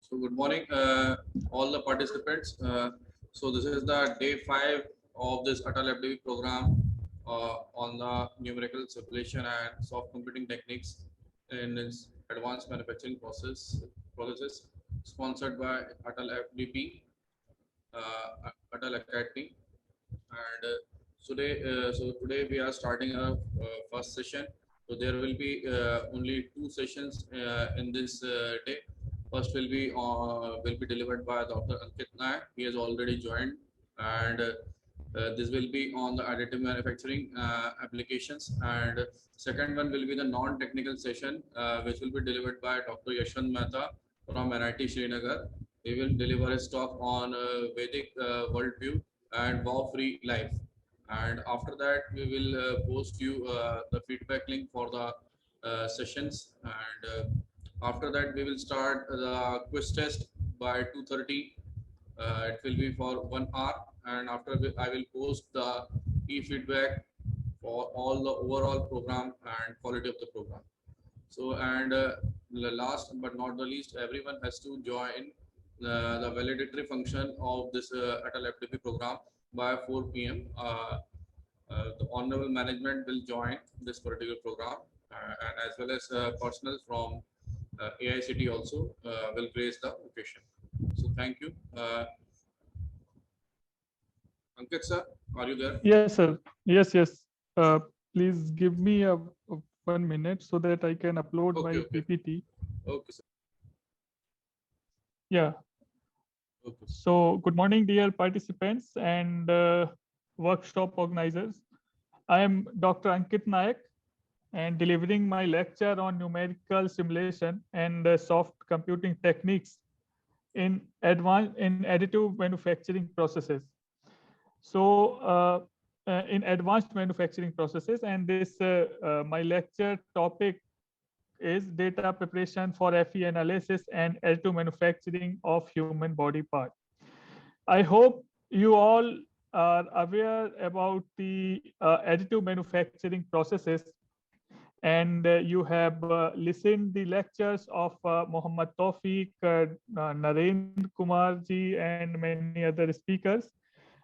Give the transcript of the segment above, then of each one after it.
So good morning, all the participants. So this is the day 5 of this Atal FDV program on the numerical simulation and soft computing techniques in its advanced manufacturing processes, sponsored by Atal FDP, Atal Academy. And today we are starting our first session. So there will be only two sessions in this day. First will be delivered by Dr. Ankit Nayak. He has already joined, and this will be on the additive manufacturing applications. And second one will be the non-technical session, which will be delivered by Dr. Yashwant Mehta from NIT Srinagar. He will deliver his talk on Vedic worldview and war-free life. And after that, we will post you the feedback link for the sessions. And after that, we will start the quiz test by 2:30. It will be for 1 hour, and I will post the e-feedback for all the overall program and quality of the program. So, and the last but not the least, everyone has to join the validatory function of this Atal FDP program by 4 p.m. The honorable management will join this particular program, and as well as personnel from AICT also will grace the occasion. So, thank you. Ankit sir, are you there? Yes, sir. Yes. Uh, Please give me a 1 minute so that I can upload my Okay. PPT. Okay, sir. Yeah. Okay. So, good morning, dear participants and workshop organizers. I am Dr. Ankit Nayak and delivering my lecture on numerical simulation and soft computing techniques in additive manufacturing processes. So, in advanced manufacturing processes, and this my lecture topic is data preparation for FE analysis and additive manufacturing of human body part. I hope you all are aware about the additive manufacturing processes, and you have listened the lectures of Mohammad Tawfiq, Narendra Kumar ji, and many other speakers.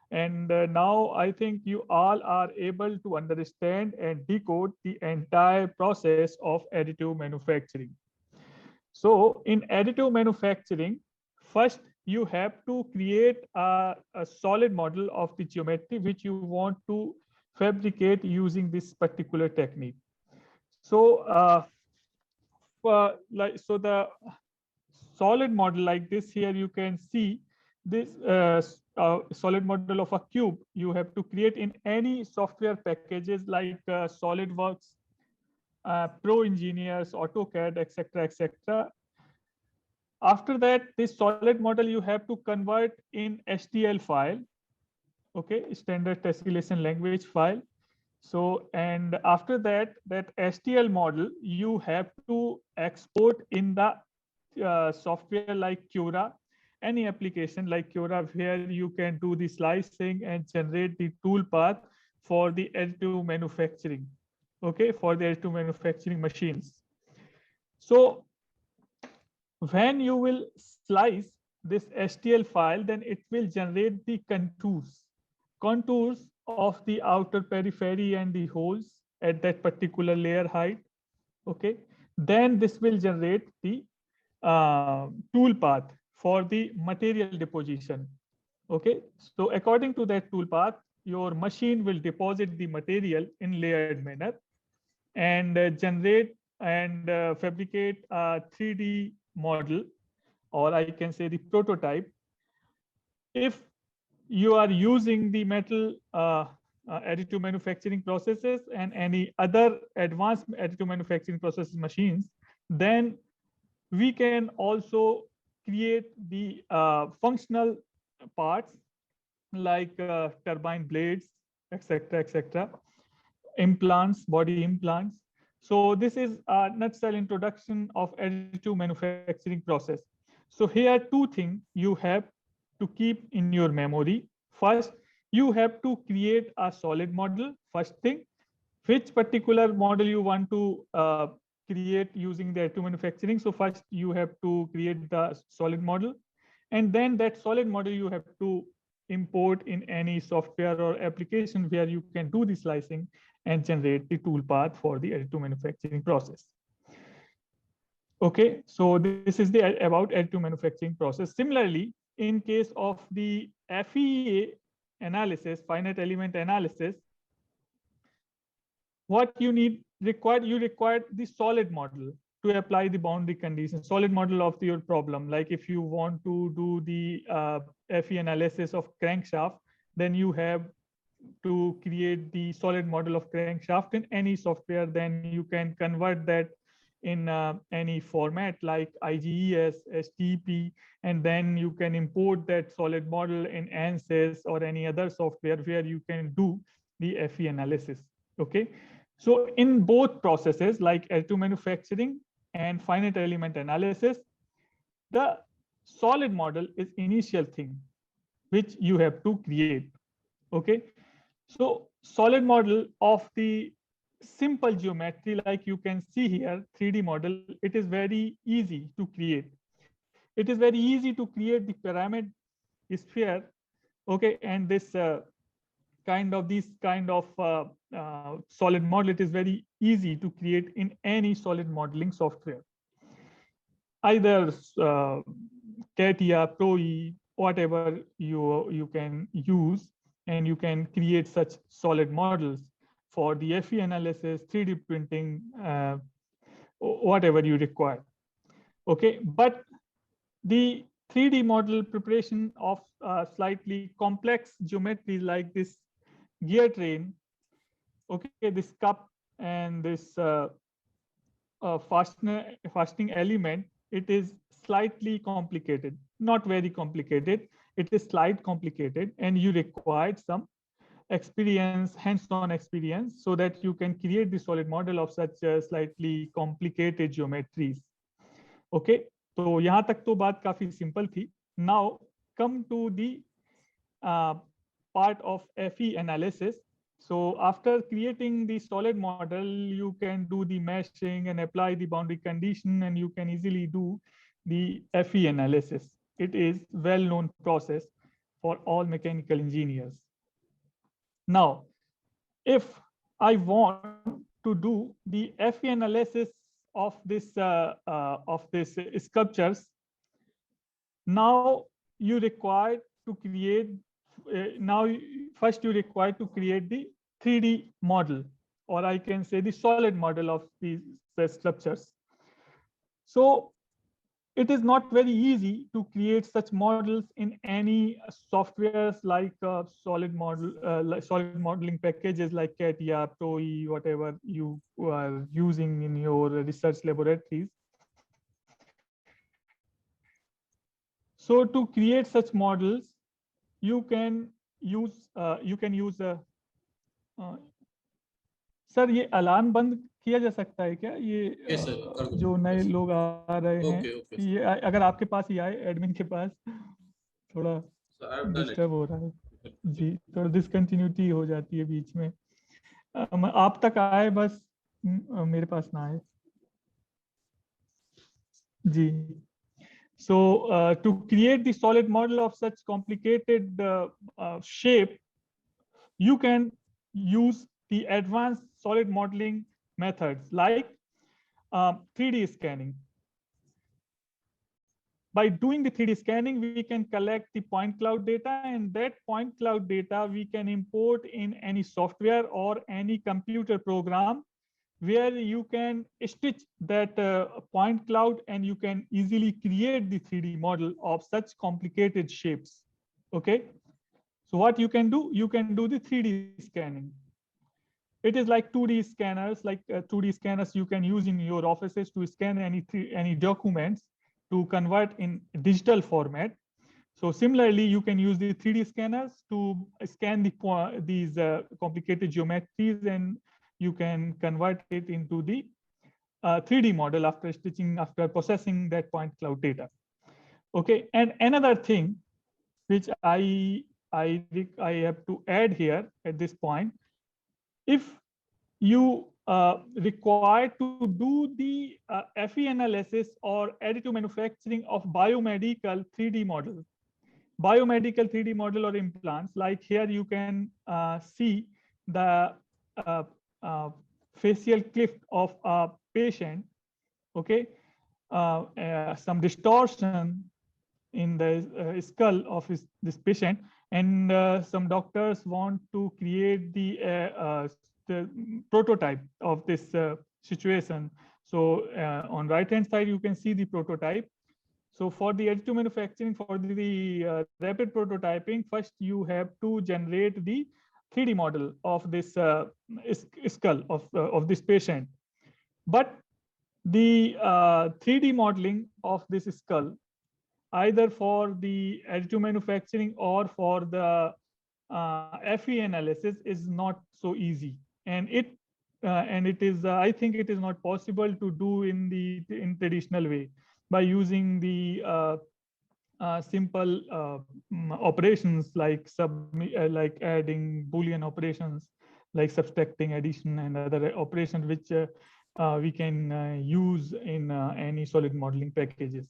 And now I think you all are able to understand and decode the entire process of additive manufacturing. So in additive manufacturing, first you have to create a solid model of the geometry which you want to fabricate using this particular technique. So the solid model like this, here you can see this solid model of a cube you have to create in any software packages like SolidWorks, Pro Engineers, AutoCAD, etc. After that, this solid model you have to convert in STL file, okay, standard tessellation language file. So, and after that, that STL model you have to export in the software like Cura, any application like Cura, where you can do the slicing and generate the tool path for the additive manufacturing, okay, for the additive manufacturing machines. So when you will slice this STL file, then it will generate the contours of the outer periphery and the holes at that particular layer height, okay. Then this will generate the tool path for the material deposition, okay. So according to that tool path, your machine will deposit the material in layered manner and generate and fabricate a 3D model, or I can say the prototype. If you are using the metal additive manufacturing processes and any other advanced additive manufacturing processes machines, then we can also create the functional parts like turbine blades, etc., implants, body implants. So this is a nutshell introduction of additive manufacturing process. So here are two things you have to keep in your memory. First, you have to create a solid model. First thing, which particular model you want to create using the additive manufacturing. So first you have to create the solid model, and then that solid model you have to import in any software or application where you can do the slicing and generate the tool path for the additive manufacturing process. Okay, so this is the about additive manufacturing process. Similarly, in case of the FEA analysis, finite element analysis, what you require the solid model to apply the boundary conditions, solid model of your problem. Like if you want to do the FE analysis of crankshaft, then you have to create the solid model of crankshaft in any software. Then you can convert that in any format like IGES, STP, and then you can import that solid model in ANSYS or any other software where you can do the FE analysis. Okay, so in both processes like additive manufacturing and finite element analysis, the solid model is initial thing which you have to create. Okay, so solid model of the simple geometry, like you can see here, 3D model, it is very easy to create. It is very easy to create the pyramid sphere. Okay, and this kind of solid model, it is very easy to create in any solid modeling software, either CATIA, ProE, whatever you can use, and you can create such solid models for the FE analysis, 3D printing, whatever you require. Okay, but the 3D model preparation of slightly complex geometries like this gear train, okay, this cup and this fastening element, it is slightly complicated, not very complicated. It is slightly complicated, and you require some experience, hands-on experience, so that you can create the solid model of such slightly complicated geometries. Okay, तो यहाँ तक तो बात काफी simple थी. Now come to the part of FE analysis. So after creating the solid model, you can do the meshing and apply the boundary condition, and you can easily do the FE analysis. It is well-known process for all mechanical engineers. Now, if I want to do the FE analysis of this sculptures, now you require to create. First you require to create the 3D model, or I can say the solid model of these sculptures. So it is not very easy to create such models in any softwares like solid modeling packages like CATIA, ProE, whatever you are using in your research laboratories. So to create such models, you can use sir ये alarm बंद किया जा सकता है क्या? ये Yes, sir. कर दो. जो नए Yes. लोग आ रहे हैं, Okay, ये अगर आपके पास ही आए, एडमिन के पास, थोड़ा So I have done it. Disturb हो रहा है जी, थोड़ा डिसकंटिन्यूटी हो जाती है बीच में. आप तक आए बस, मेरे पास ना आए जी. So to create the solid model of such complicated shape, you can use the advanced solid modeling methods like 3D scanning. By doing the 3D scanning, we can collect the point cloud data, and that point cloud data we can import in any software or any computer program where you can stitch that point cloud, and you can easily create the 3D model of such complicated shapes. Okay, so what you can do the 3D scanning. It is like 2D scanners, like 2D scanners you can use in your offices to scan any documents to convert in digital format. So similarly, you can use the 3D scanners to scan these complicated geometries, and you can convert it into the 3D model after processing that point cloud data. Okay, and another thing which I have to add here at this point, if you required to do the FE analysis or additive manufacturing of biomedical 3D model. Biomedical 3D model or implants, like here you can see the uh, uh, facial cliff of a patient, okay, some distortion in the skull of this patient, and some doctors want to create the prototype of this situation. So on right hand side you can see the prototype. So for the additive manufacturing, for the rapid prototyping, first you have to generate the 3D model of this skull of this patient. But the 3D modeling of this skull, either for the additive manufacturing or for the FE analysis, is not so easy, and it is I think it is not possible to do in traditional way by using the simple operations like like adding Boolean operations, like subtracting, addition, and other operations which we can use in any solid modeling packages.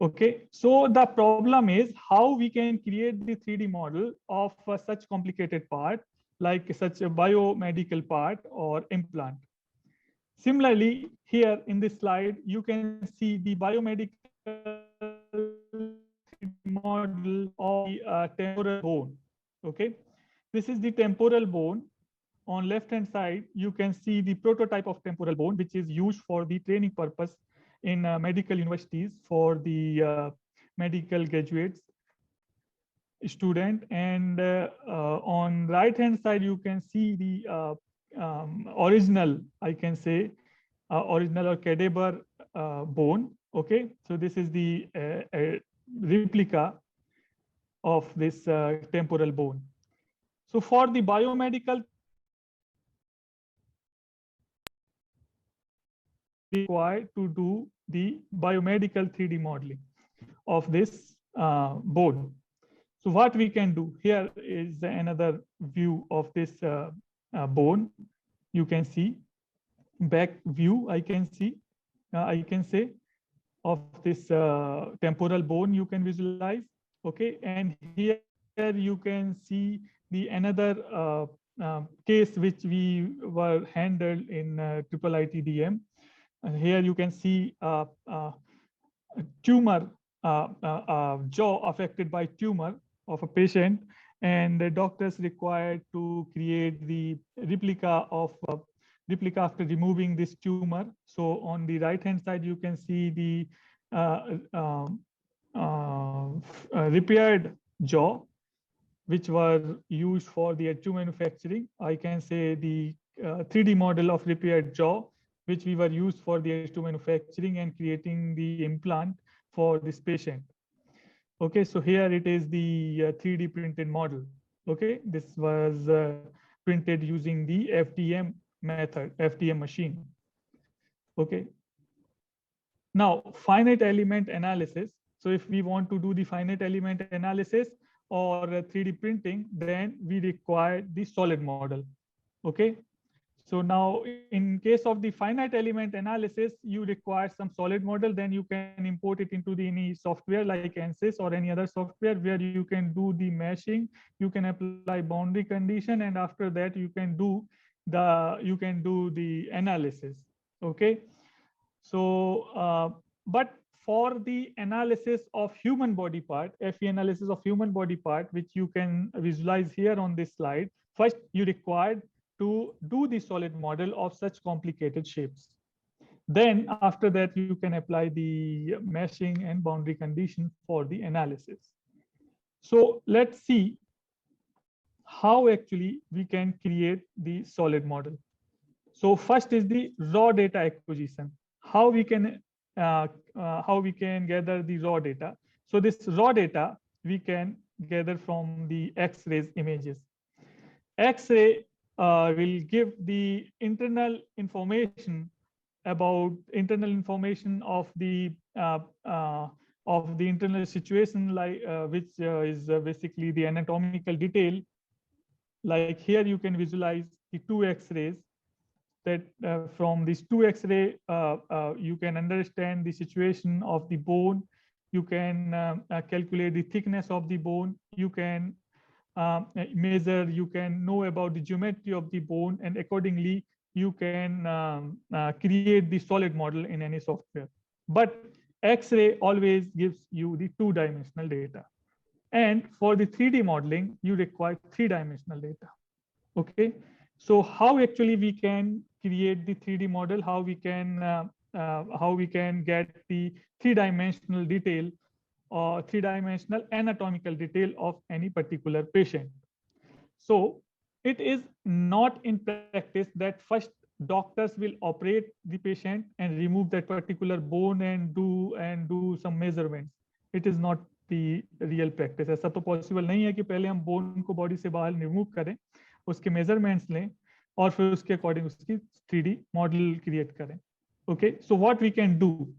Okay, so the problem is how we can create the 3D model of such complicated part, like such a biomedical part or implant. Similarly, here in this slide, you can see the biomedical 3D model of the temporal bone. Okay, this is the temporal bone. On left hand side, you can see the prototype of temporal bone, which is used for the training purpose in medical universities for the medical graduates student. And on right hand side, you can see the original, I can say, original or cadaver bone. Okay, so this is the replica of this temporal bone. So for the biomedical required to do the biomedical 3D modeling of this bone. So what we can do here is another view of this bone. You can see back view. I can say of this temporal bone. You can visualize. Okay, and here you can see the another case which we were handled in triple ITDM. And here you can see a tumor, jaw affected by tumor of a patient, and the doctors required to create the replica after removing this tumor. So on the right hand side, you can see the repaired jaw, which were used for the additive manufacturing. I can say the 3D model of repaired jaw, which we were used for the additive manufacturing and creating the implant for this patient. Okay, so here it is the 3D printed model. Okay, this was printed using the FDM method, FDM machine. Okay. Now, finite element analysis. So if we want to do the finite element analysis or 3D printing, then we require the solid model. Okay. So now in case of the finite element analysis, you require some solid model, then you can import it into the any software like ANSYS or any other software where you can do the meshing, you can apply boundary condition, and after that you can do the analysis. Okay. So, but for the analysis of human body part, FE analysis of human body part, which you can visualize here on this slide, first you required to do the solid model of such complicated shapes. Then after that, you can apply the meshing and boundary condition for the analysis. So let's see how actually we can create the solid model. So first is the raw data acquisition. How we can gather the raw data. So this raw data we can gather from the X-rays images. X-ray will give the internal information about of the internal situation, like which is basically the anatomical detail. Like here you can visualize the two X-rays. that from these two X-ray, you can understand the situation of the bone. You can calculate the thickness of the bone. You can measure, you can know about the geometry of the bone, and accordingly, you can create the solid model in any software. But X-ray always gives you the two-dimensional data. And for the 3D modeling, you require three-dimensional data. Okay, so how actually we can create the 3D model, how we can get the three-dimensional detail or three-dimensional anatomical detail of any particular patient. So it is not in practice that first doctors will operate the patient and remove that particular bone and do some measurements. It is not the real practice. ऐसा तो possible नहीं है कि पहले हम bone को body से बाहर remove करें, उसके measurements लें और फिर उसके according उसकी 3D model create करें. Okay, so what we can do?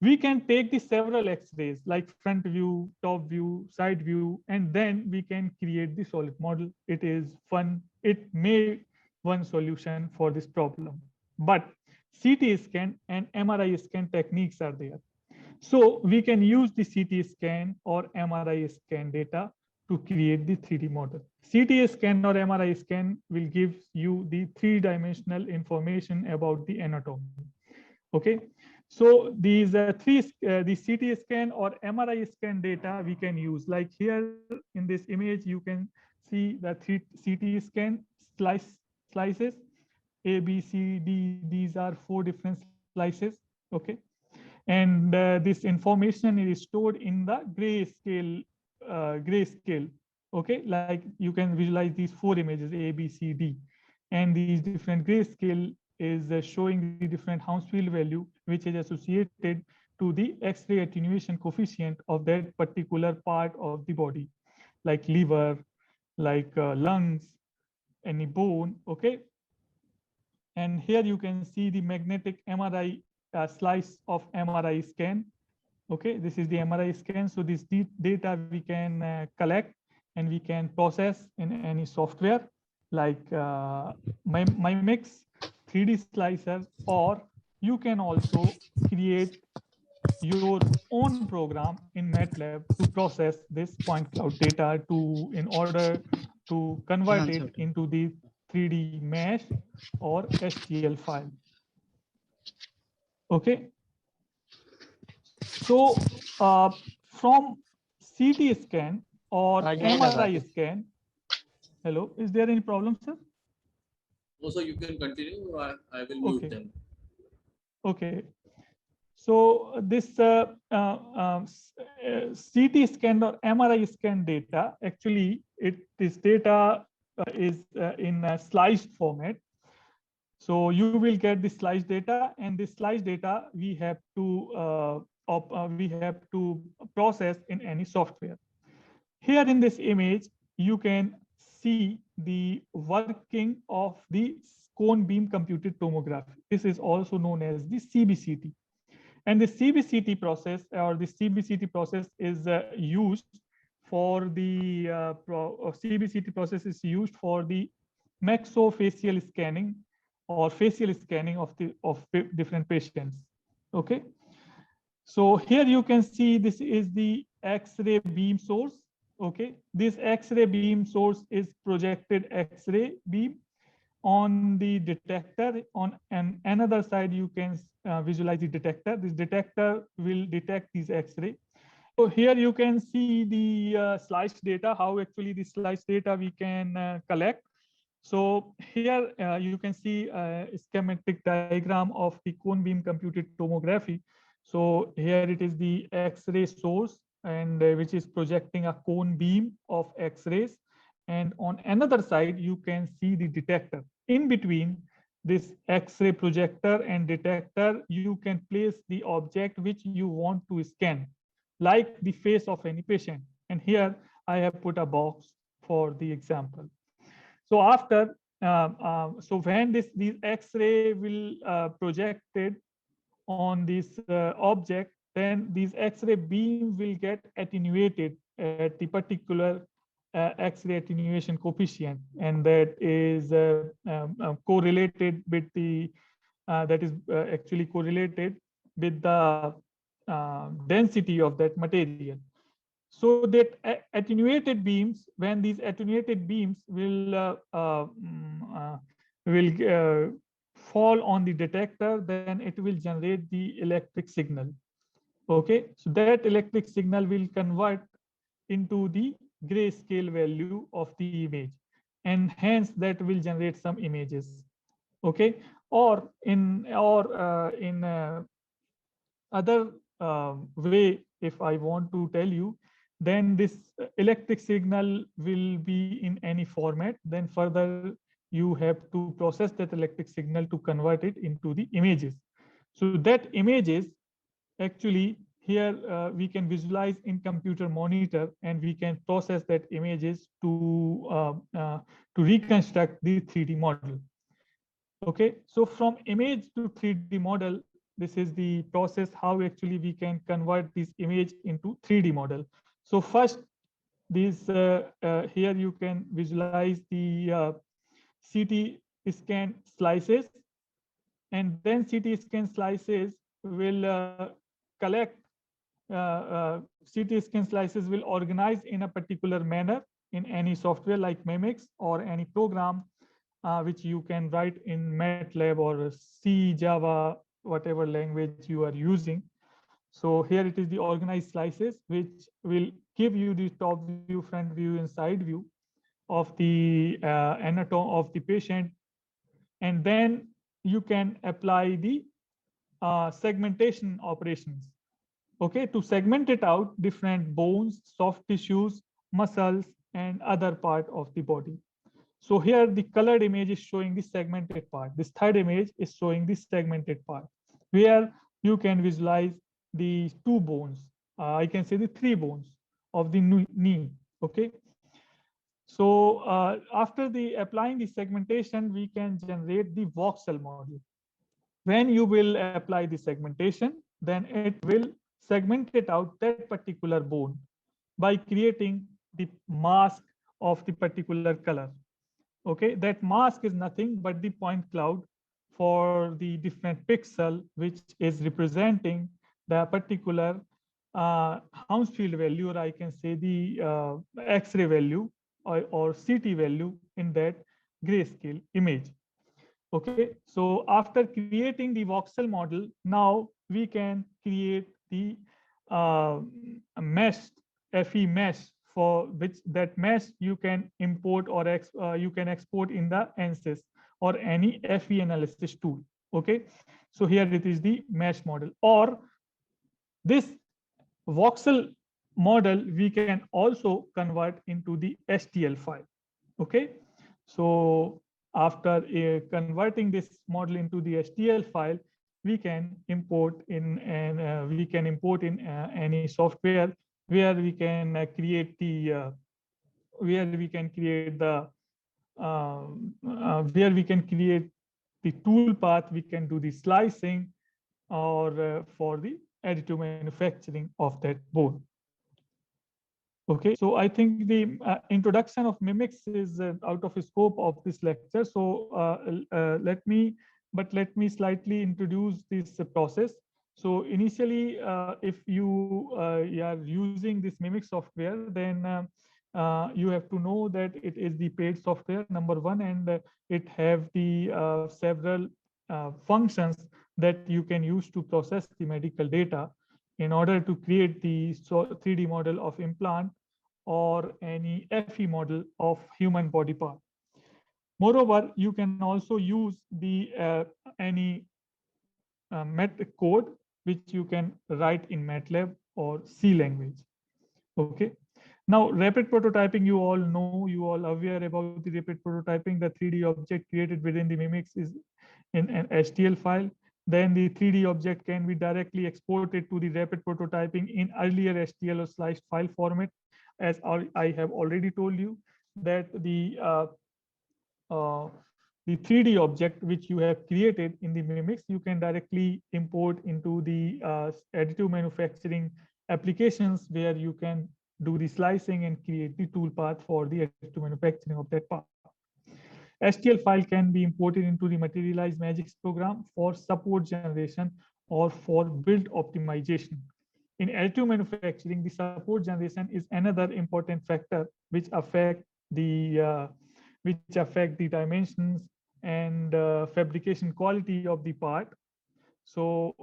We can take the several X-rays like front view, top view, side view, and then we can create the solid model. It is fun. It may one solution for this problem. But CT scan and MRI scan techniques are there. So we can use the CT scan or MRI scan data to create the 3D model. CT scan or MRI scan will give you the three-dimensional information about the anatomy. Okay. So these the CT scan or MRI scan data we can use. Like here in this image, you can see the three CT scan slices, A, B, C, D. These are 4 different slices. Okay, and this information is stored in the grayscale. Okay, like you can visualize these 4 images A, B, C, D, and these different grayscale is showing the different Hounsfield value, which is associated to the X-ray attenuation coefficient of that particular part of the body, like liver, like lungs, any bone. Okay, and here you can see the magnetic MRI slice of MRI scan. Okay, this is the MRI scan. So this data we can collect and we can process in any software like Mimix, 3D slicer, or you can also create your own program in MATLAB to process this point cloud data in order to convert it into the 3D mesh or STL file. Okay. So from CT scan or MRI scan, hello, is there any problem, sir? Also, you can continue. I will mute them. Okay. So this CT scan or MRI scan data, actually, this data is in a sliced format. So you will get the sliced data, and this sliced data we have to process in any software. Here in this image, you can see the working of the cone beam computed tomography. This is also known as the CBCT. And the CBCT process or the CBCT process is used for the CBCT process is used for the maxillofacial scanning or facial scanning of different patients. Okay. So here you can see this is the X-ray beam source. Okay, this X-ray beam source is projected X-ray beam on the detector. On another side, you can visualize the detector. This detector will detect these X-ray. So here you can see the sliced data, how actually the sliced data we can collect. So here you can see a schematic diagram of the cone beam computed tomography. So here it is the X-ray source, and which is projecting a cone beam of X-rays. And on another side, you can see the detector. In between this X-ray projector and detector, you can place the object which you want to scan, like the face of any patient. And here I have put a box for the example. So after, so when these X-ray will projected on this object, then these X-ray beam will get attenuated at the particular X-ray attenuation coefficient, and that is correlated with the actually correlated with the density of that material. So that attenuated beams, when these attenuated beams will fall on the detector, then it will generate the electric signal. Okay, so that electric signal will convert into the grayscale value of the image, and hence that will generate some images. Okay, or in other way, if I want to tell you, then this electric signal will be in any format. Then further, you have to process that electric signal to convert it into the images. So that images, actually here we can visualize in computer monitor, and we can process that images to reconstruct the 3D model. Okay, so from image to 3D model, this is the process how actually we can convert this image into 3D model. So first, this here you can visualize the CT scan slices, and then CT scan slices will collect CT scan slices will organize in a particular manner in any software like Mimics or any program which you can write in MATLAB or C, Java, whatever language you are using. So here it is the organized slices, which will give you the top view, front view, and side view of the anatomy of the patient. And then you can apply the segmentation operations. Okay, to segment it out, different bones, soft tissues, muscles, and other part of the body. So here the colored image is showing the segmented part. This third image is showing the segmented part, where you can visualize the two bones. I can say the three bones of the knee. Okay. So after the applying the segmentation, we can generate the voxel model. When you will apply the segmentation, then it will segment it out that particular bone by creating the mask of the particular color. Okay, that mask is nothing but the point cloud for the different pixel, which is representing the particular Hounsfield value, or I can say the X-ray value or CT value in that grayscale image. Okay, so after creating the voxel model, now we can create the mesh, FE mesh, for which that mesh you can import or you can export in the ANSYS or any FE analysis tool. Okay, so here it is the mesh model, or this voxel model we can also convert into the STL file. Okay, so after converting this model into the STL file, we can import in any software where we can create the tool path. We can do the slicing or for the additive manufacturing of that bone. Okay, so I think the introduction of Mimics is out of scope of this lecture. So let me slightly introduce this process. So initially, if you are using this Mimics software, then you have to know that it is the paid software, number one, and it have the several functions that you can use to process the medical data in order to create the 3D model of implant or any FE model of human body part. Moreover, you can also use the any code which you can write in MATLAB or C language. Okay. Now, rapid prototyping, you all know, you all aware about the rapid prototyping. The 3D object created within the Mimics is in an STL file. Then the 3D object can be directly exported to the rapid prototyping in earlier STL or sliced file format. As I have already told you that the 3D object which you have created in the Mimics, you can directly import into the additive manufacturing applications, where you can do the slicing, and create the toolpath for the additive manufacturing of that part. STL file can be imported into the Materialize Magics program for support generation or for build optimization. In additive manufacturing, the support generation is another important factor which affect the dimensions and fabrication quality of the part. So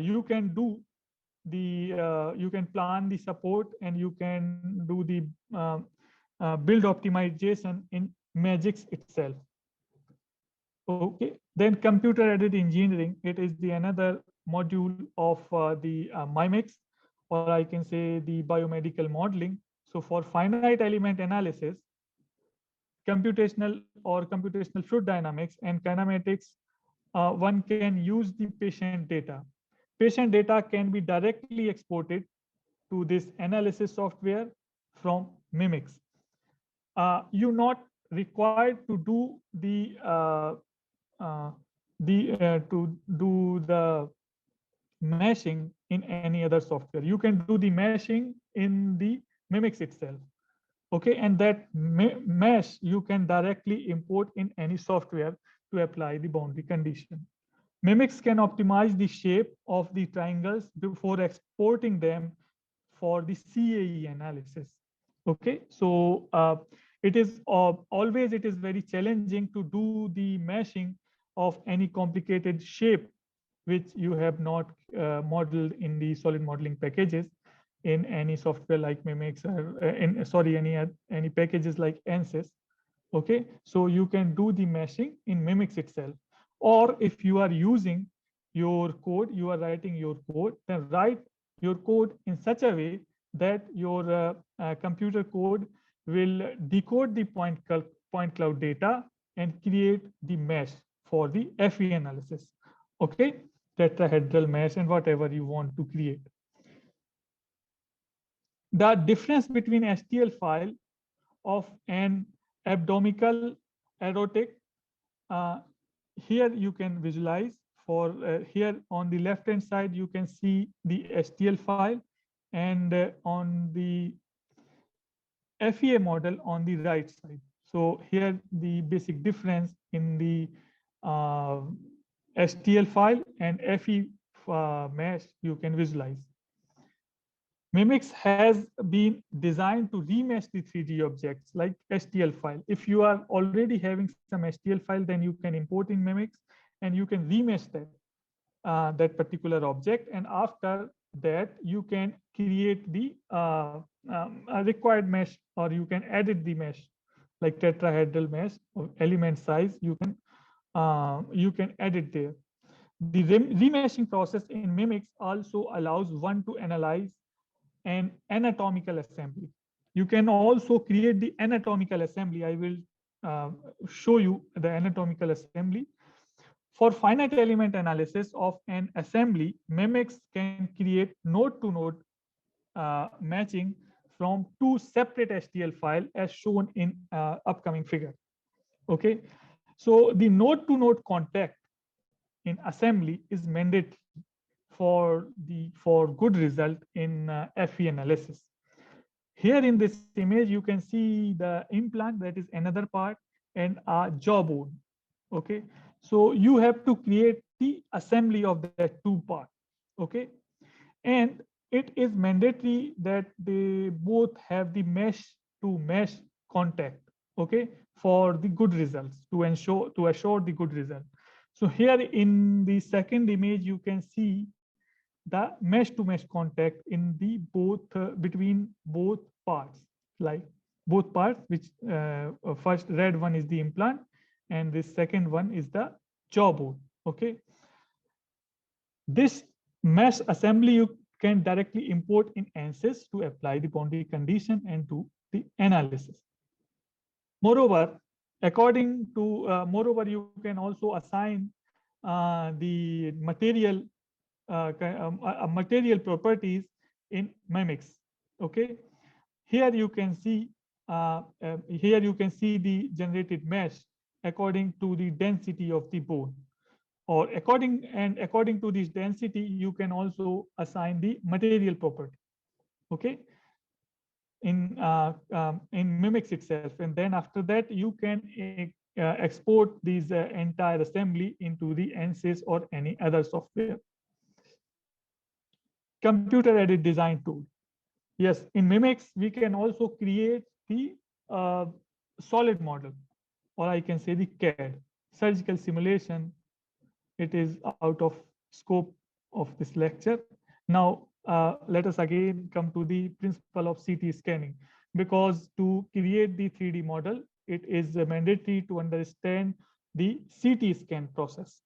you can do you can plan the support, and you can do the build optimization in Magix itself. Okay, then computer aided engineering, it is the another module of the MIMEX, or I can say the biomedical modeling. So for finite element analysis, computational fluid dynamics and kinematics, one can use the patient data. Patient data can be directly exported to this analysis software from Mimics. You're not required to do to do the meshing in any other software. You can do the meshing in the Mimics itself. Okay, and that mesh you can directly import in any software to apply the boundary condition. Mimics can optimize the shape of the triangles before exporting them for the CAE analysis. Okay, so it is always very challenging to do the meshing of any complicated shape which you have not modeled in the solid modeling packages in any software like Mimics, or any packages like ANSYS. Okay, so you can do the meshing in Mimics itself. Or if you are using your code, you are writing your code, then write your code in such a way that your computer code will decode the point cloud data and create the mesh for the FE analysis. Okay, tetrahedral mesh and whatever you want to create. The difference between STL file of an abdominal erotic, here you can visualize for here on the left hand side you can see the STL file, and on the FEA model on the right side. So here the basic difference in the STL file and FE mesh you can visualize. Mimics has been designed to remesh the 3D objects like STL file. If you are already having some STL file, then you can import in Mimics and you can remesh that particular object. And after that, you can create the required mesh, or you can edit the mesh like tetrahedral mesh or element size. You can edit there. The remeshing process in Mimics also allows one to analyze an anatomical assembly. You can also create the anatomical assembly. I will show you the anatomical assembly. For finite element analysis of an assembly, Mimics can create node-to-node matching from two separate STL files as shown in upcoming figure. Okay, so the node-to-node contact in assembly is mandatory for good result in FE analysis. Here in this image, you can see the implant, that is another part, and a jawbone. Okay, so you have to create the assembly of the two parts. Okay, and it is mandatory that they both have the mesh to mesh contact. Okay, for the good results, to assure the good result. So here in the second image, you can see the mesh to mesh contact in the between both parts, like both parts, which first red one is the implant and the second one is the jawbone. Okay, this mesh assembly you can directly import in ANSYS to apply the boundary condition and do the analysis. Moreover, you can also assign the material properties in Mimics. Okay, here you can see the generated mesh according to the density of the bone, or according to this density you can also assign the material property. Okay, in Mimics itself, and then after that you can export these entire assembly into the ANSYS or any other software. Computer aided design tool. Yes, in Mimics we can also create the uh, solid model, or I can say the CAD, surgical simulation. It is out of scope of this lecture. Now, let us again come to the principle of CT scanning, because to create the 3D model, it is mandatory to understand the CT scan process.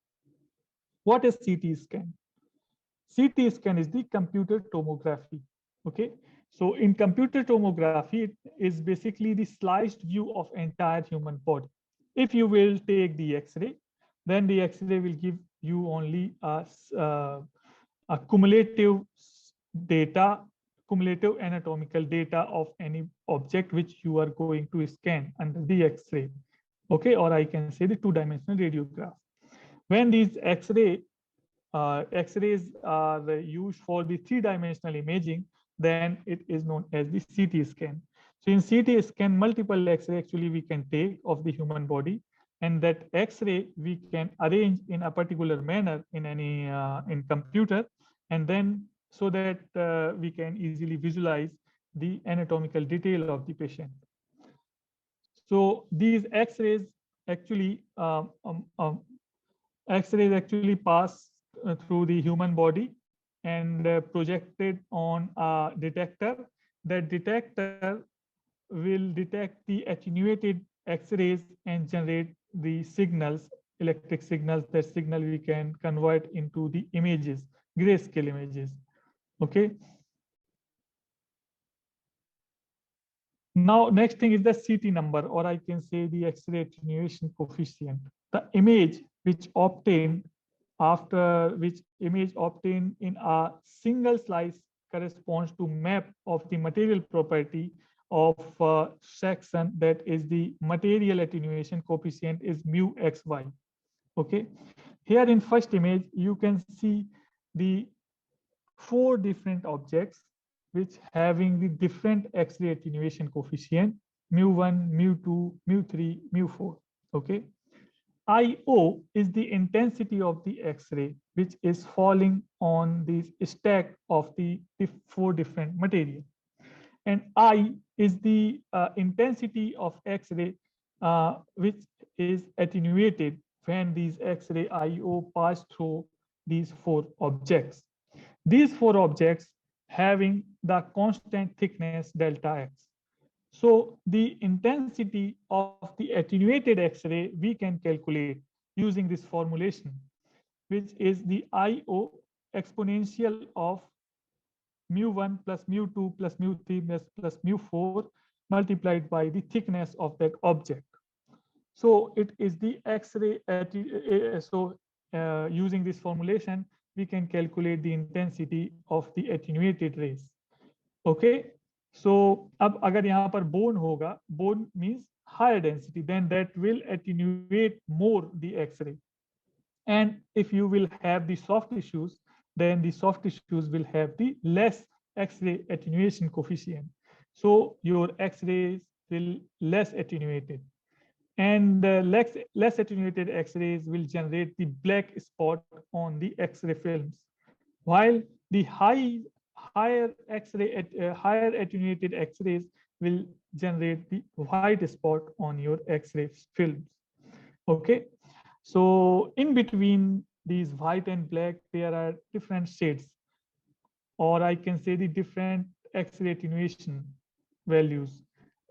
What is CT scan? CT scan is the computer tomography. Okay, so in computer tomography, it is basically the sliced view of entire human body. If you will take the X-ray, then the X-ray will give you only a cumulative data, cumulative anatomical data of any object which you are going to scan under the X-ray. Okay, or I can say the two-dimensional radiograph. When these X-rays are used for the three-dimensional imaging, then it is known as the CT scan. So in CT scan, multiple X-ray actually we can take of the human body, and that X-ray we can arrange in a particular manner in any in computer, and then so that we can easily visualize the anatomical detail of the patient. So these X-rays actually X-rays actually pass through the human body and projected on a detector. That detector will detect the attenuated X-rays and generate the signals, electric signals. That signal we can convert into the images, grayscale images. Okay. Now, next thing is the CT number, or I can say the X-ray attenuation coefficient. The image which obtained in a single slice corresponds to map of the material property of section, that is the material attenuation coefficient is mu xy. Okay, here in first image you can see the 4 different objects which having the different X-ray attenuation coefficient mu1, mu2, mu3, mu4. Okay, IO is the intensity of the X-ray which is falling on this stack of the 4 different material, and I is the intensity of X-ray which is attenuated when these X-ray IO pass through these 4 objects. These 4 objects having the constant thickness delta x. So the intensity of the attenuated X-ray we can calculate using this formulation, which is the IO exponential of mu1 plus mu2 plus mu3 plus mu4 multiplied by the thickness of that object. So it is the X-ray. Using this formulation, we can calculate the intensity of the attenuated rays. Okay. So अब अगर यहाँ पर bone होगा, bone means higher density, then that will attenuate more the X-ray. And if you will have the soft tissues, then the soft tissues will have the less X-ray attenuation coefficient. So your X-rays will less attenuated, and less attenuated X-rays will generate the black spot on the X-ray films, while the higher attenuated X-rays will generate the white spot on your X-ray films. Okay, so in between these white and black, there are different shades, or I can say the different X-ray attenuation values.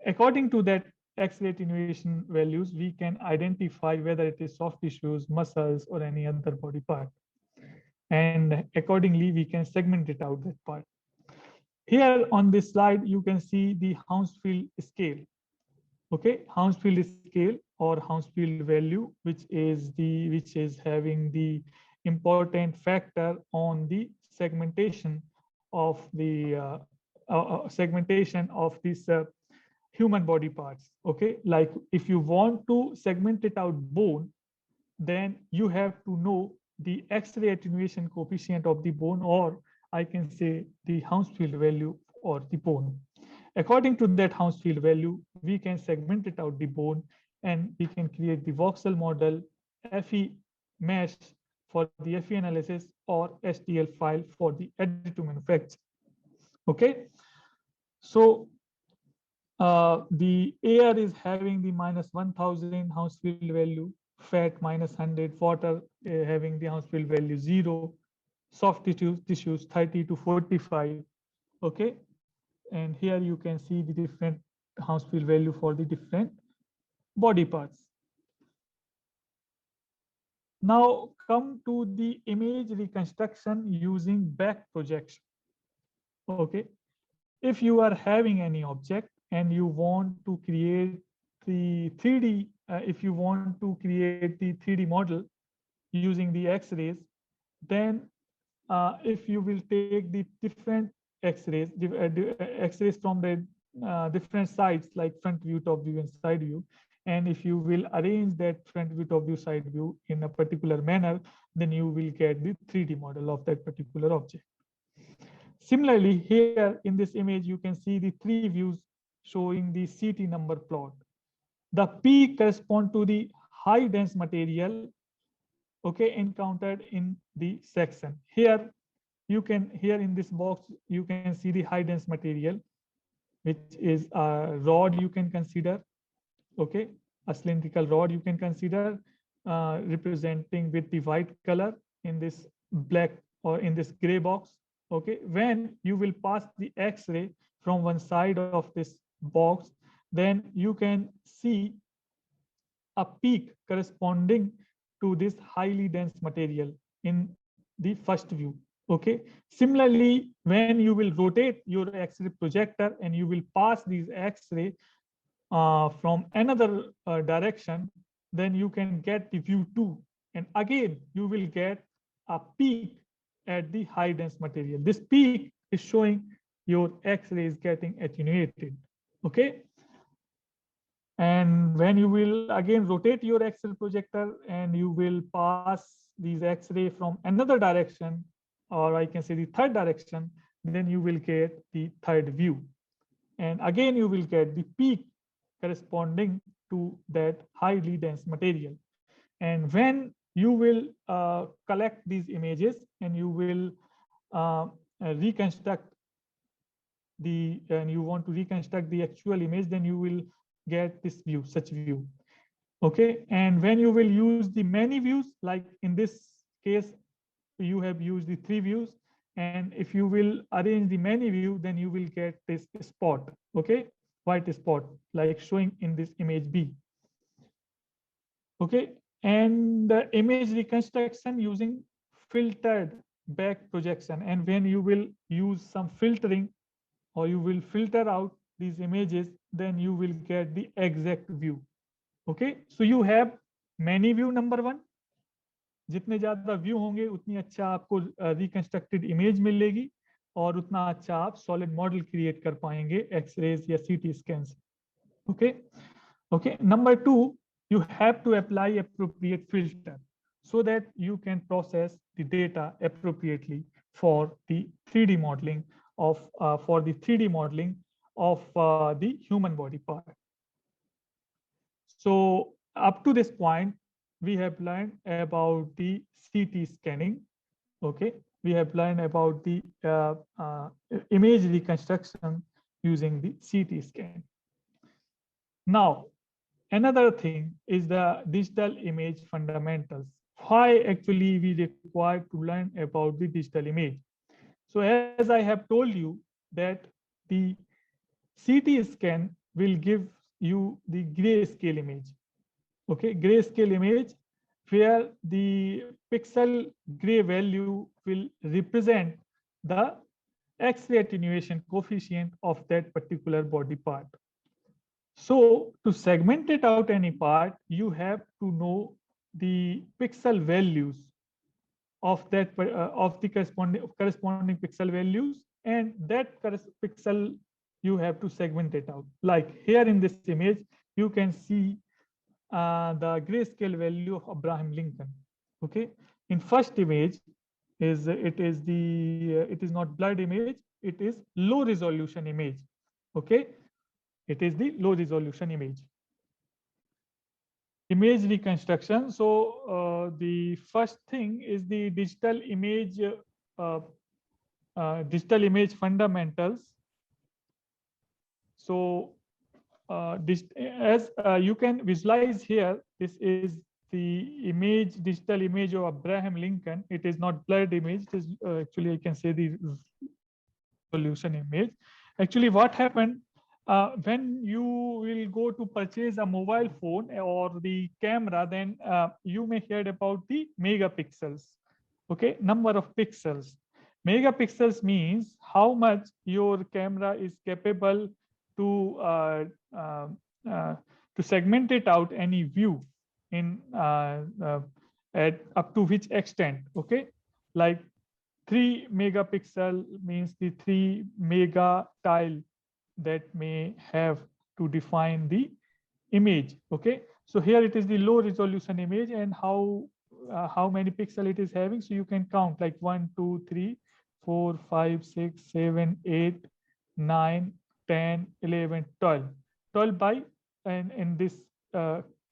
According to that X-ray attenuation values, we can identify whether it is soft tissues, muscles, or any other body part. And accordingly, we can segment it out that part. Here on this slide, you can see the Hounsfield scale. Okay, Hounsfield scale or Hounsfield value, which is having the important factor on the segmentation of the human body parts. Okay, like if you want to segment it out bone, then you have to know the X-ray attenuation coefficient of the bone, or I can say the Hounsfield value or the bone. According to that Hounsfield value, we can segment it out the bone and we can create the voxel model, FE mesh for the FE analysis or STL file for the additive manufacture. Okay, so the air is having the -1000 Hounsfield value, fat -100, water having the Hounsfield value 0, soft tissues 30 to 45. Okay, and here you can see the different Hounsfield value for the different body parts. Now come to the image reconstruction using back projection. Okay, if you are having any object and you want to create the 3D, if you want to create the 3D model using the X-rays, then if you will take the different X-rays, X-rays from the different sides like front view, top view, and side view, and if you will arrange that front view, top view, side view in a particular manner, then you will get the 3D model of that particular object. Similarly, here in this image, you can see the 3 views showing the CT number plot. The P correspond to the high dense material, okay, encountered in the section. Here in this box, you can see the high dense material, which is a rod you can consider, okay, a cylindrical rod you can consider, representing with the white color in this black or in this gray box. Okay, when you will pass the X-ray from one side of this box, then you can see a peak corresponding to this highly dense material in the first view. Okay, similarly, when you will rotate your X-ray projector and you will pass these X-ray from another direction, then you can get the view 2, and again you will get a peak at the high dense material. This peak is showing your X-ray is getting attenuated. Okay, and when you will again rotate your X-ray projector and you will pass these X-ray from another direction, or I can say the third direction, then you will get the third view, and again you will get the peak corresponding to that highly dense material. And when you will collect these images and you will reconstruct and you want to reconstruct the actual image, then you will get this view, such view. Okay, and when you will use the many views, like in this case you have used the 3 views, and if you will arrange the many view, then you will get this spot, okay, white spot like showing in this image B. Okay, and the image reconstruction using filtered back projection, and when you will use some filtering or you will filter out these images, then you will get the exact view. Okay, so you have many view number 1. जितने ज्यादा view होंगे उतनी अच्छा आपको reconstructed image मिलेगी और उतना अच्छा आप सॉलिड मॉडल क्रिएट कर पाएंगे एक्स-रेज या सीटी स्कैन से. Okay, okay. Number 2, you have to apply appropriate filter so that you can process the data appropriately for the 3D modeling of the human body part. So up to this point, we have learned about the CT scanning. Okay, we have learned about the image reconstruction using the CT scan. Now, another thing is the digital image fundamentals. Why actually we require to learn about the digital image? So as I have told you that the CT scan will give you the grayscale image. Okay, grayscale image where the pixel gray value will represent the X-ray attenuation coefficient of that particular body part. So to segment it out any part, you have to know the pixel values of that of the corresponding pixel values, and that pixel you have to segment it out. Like here in this image, you can see the grayscale value of Abraham Lincoln. Okay, in first image it is not blurred image, it is low resolution image. Okay, it is the low resolution image. Image reconstruction. So the first thing is the uh, digital image fundamentals. So as you can visualize here, this is the digital image of Abraham Lincoln. It is not blurred image. It is actually, I can say, the resolution image. Actually, what happened when you will go to purchase a mobile phone or the camera, then you may hear about the megapixels. Okay, number of pixels. Megapixels means how much your camera is capable to uh, uh, to segment it out any view in at up to which extent. Okay, like 3 megapixel means the 3 mega tile that may have to define the image. Okay, so here it is the low resolution image, and how many pixel it is having. So you can count like 1 2 3 4 5 6 7 8 9 10 11 12 12 by, and in this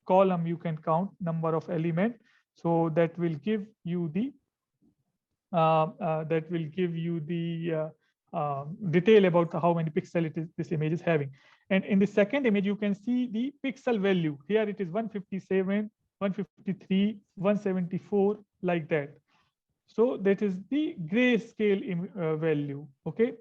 column you can count number of element. So that will give you the detail about how many pixel this image is having. And in the second image, you can see the pixel value. Here it is 157, 153, 174, like that. So that is the grayscale value. Okay.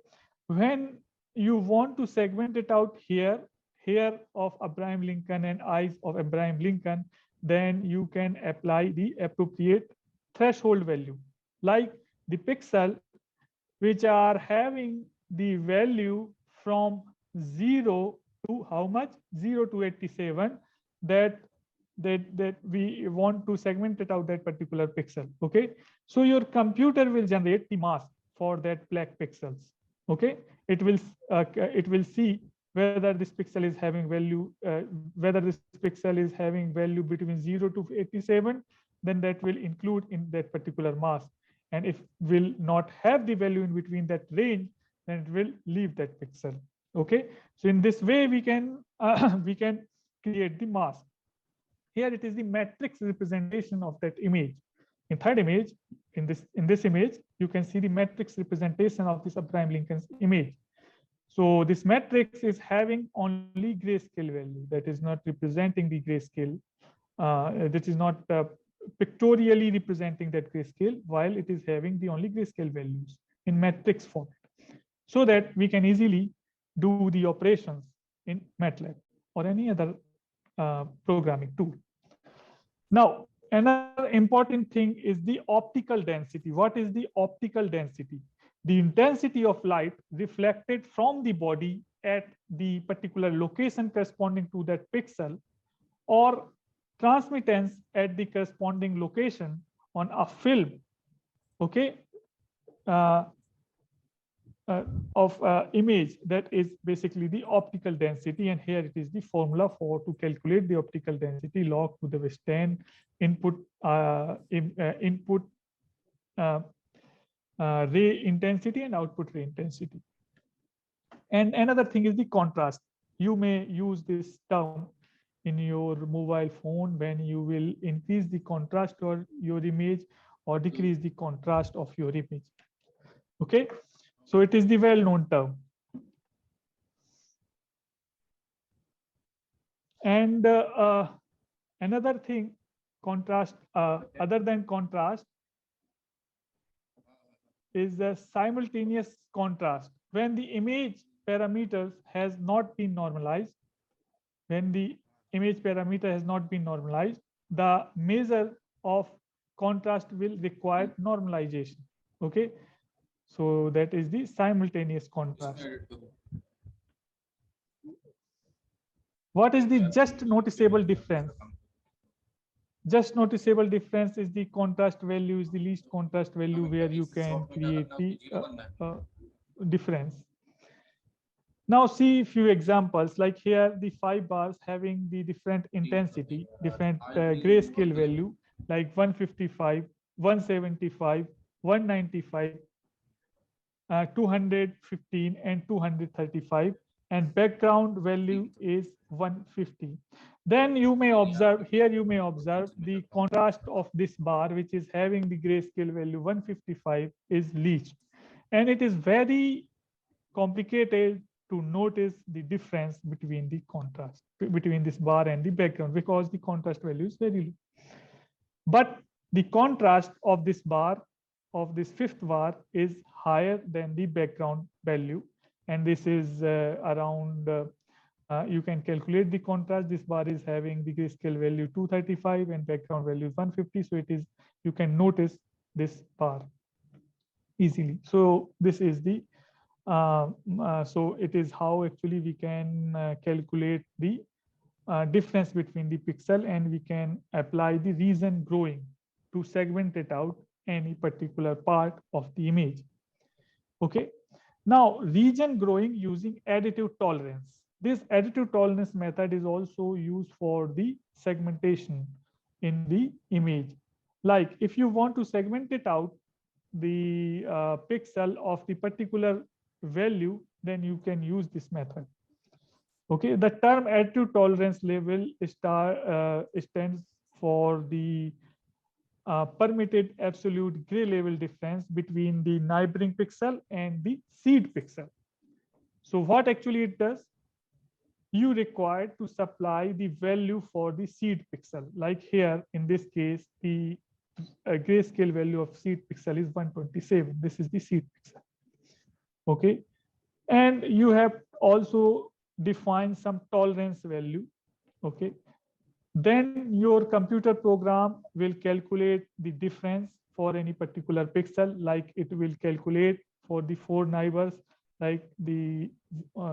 When you want to segment it out here, hair of Abraham Lincoln and eyes of Abraham Lincoln, then you can apply the appropriate threshold value, like the pixel which are having the value from 0 to how much, 0 to 87, that we want to segment it out, that particular pixel. Okay, so your computer will generate the mask for that black pixels. Okay, it will see whether this pixel is having value, whether this pixel is having value between 0 to 87, then that will include in that particular mask. And if will not have the value in between that range, then it will leave that pixel. Okay, so in this way we can we can create the mask. Here it is the matrix representation of that image. In third image, in this image, you can see the matrix representation of this Abraham Lincoln's image. So this matrix is having only grayscale value, that is not representing the grayscale. That is not pictorially representing that grayscale, while it is having the only grayscale values in matrix format, so that we can easily do the operations in MATLAB or any other programming tool. Now, another important thing is the optical density. What is the optical density? The intensity of light reflected from the body at the particular location corresponding to that pixel, or transmittance at the corresponding location on a film. Okay, of image, that is basically the optical density. And here it is the formula for to calculate the optical density: log to the base 10 input ray intensity and output ray intensity. And another thing is the contrast. You may use this term in your mobile phone when you will increase the contrast of your image or decrease the contrast of your image. Okay, so it is the well-known term. And another thing, contrast, other than contrast, is the simultaneous contrast. When the image parameters has not been normalized, when the image parameter has not been normalized, the measure of contrast will require normalization. Okay, so that is the simultaneous contrast. What is the just noticeable difference? Just noticeable difference is the contrast value is the least contrast value where you can create the difference. Now see a few examples, like here the 5 bars having the different intensity, different grayscale value, like 155, 175, 195, 215 and 235. and background value is 150. Then you may observe here, you may observe the contrast of this bar, which is having the grayscale value 155 is leached. And it is very complicated to notice the difference between the contrast between this bar and the background because the contrast value is very low. But the contrast of this bar, of this fifth bar, is higher than the background value. And this is around, you can calculate the contrast. This bar is having the grayscale value 235 and background value is 150. So it is, you can notice this bar easily. So this is the, so it is how actually we can calculate the difference between the pixel, and we can apply the region growing to segment it out any particular part of the image. Okay. Now, region growing using additive tolerance. This additive tolerance method is also used for the segmentation in the image. Like if you want to segment it out, the pixel of the particular value, then you can use this method. Okay, the term additive tolerance level stands for the permitted absolute gray level difference between the neighboring pixel and the seed pixel. So what actually it does? You require to supply the value for the seed pixel. Like here, in this case, the grayscale value of seed pixel is 127. This is the seed pixel. Okay, and you have also define some tolerance value. Okay, then your computer program will calculate the difference for any particular pixel, like it will calculate for the 4 neighbors, like the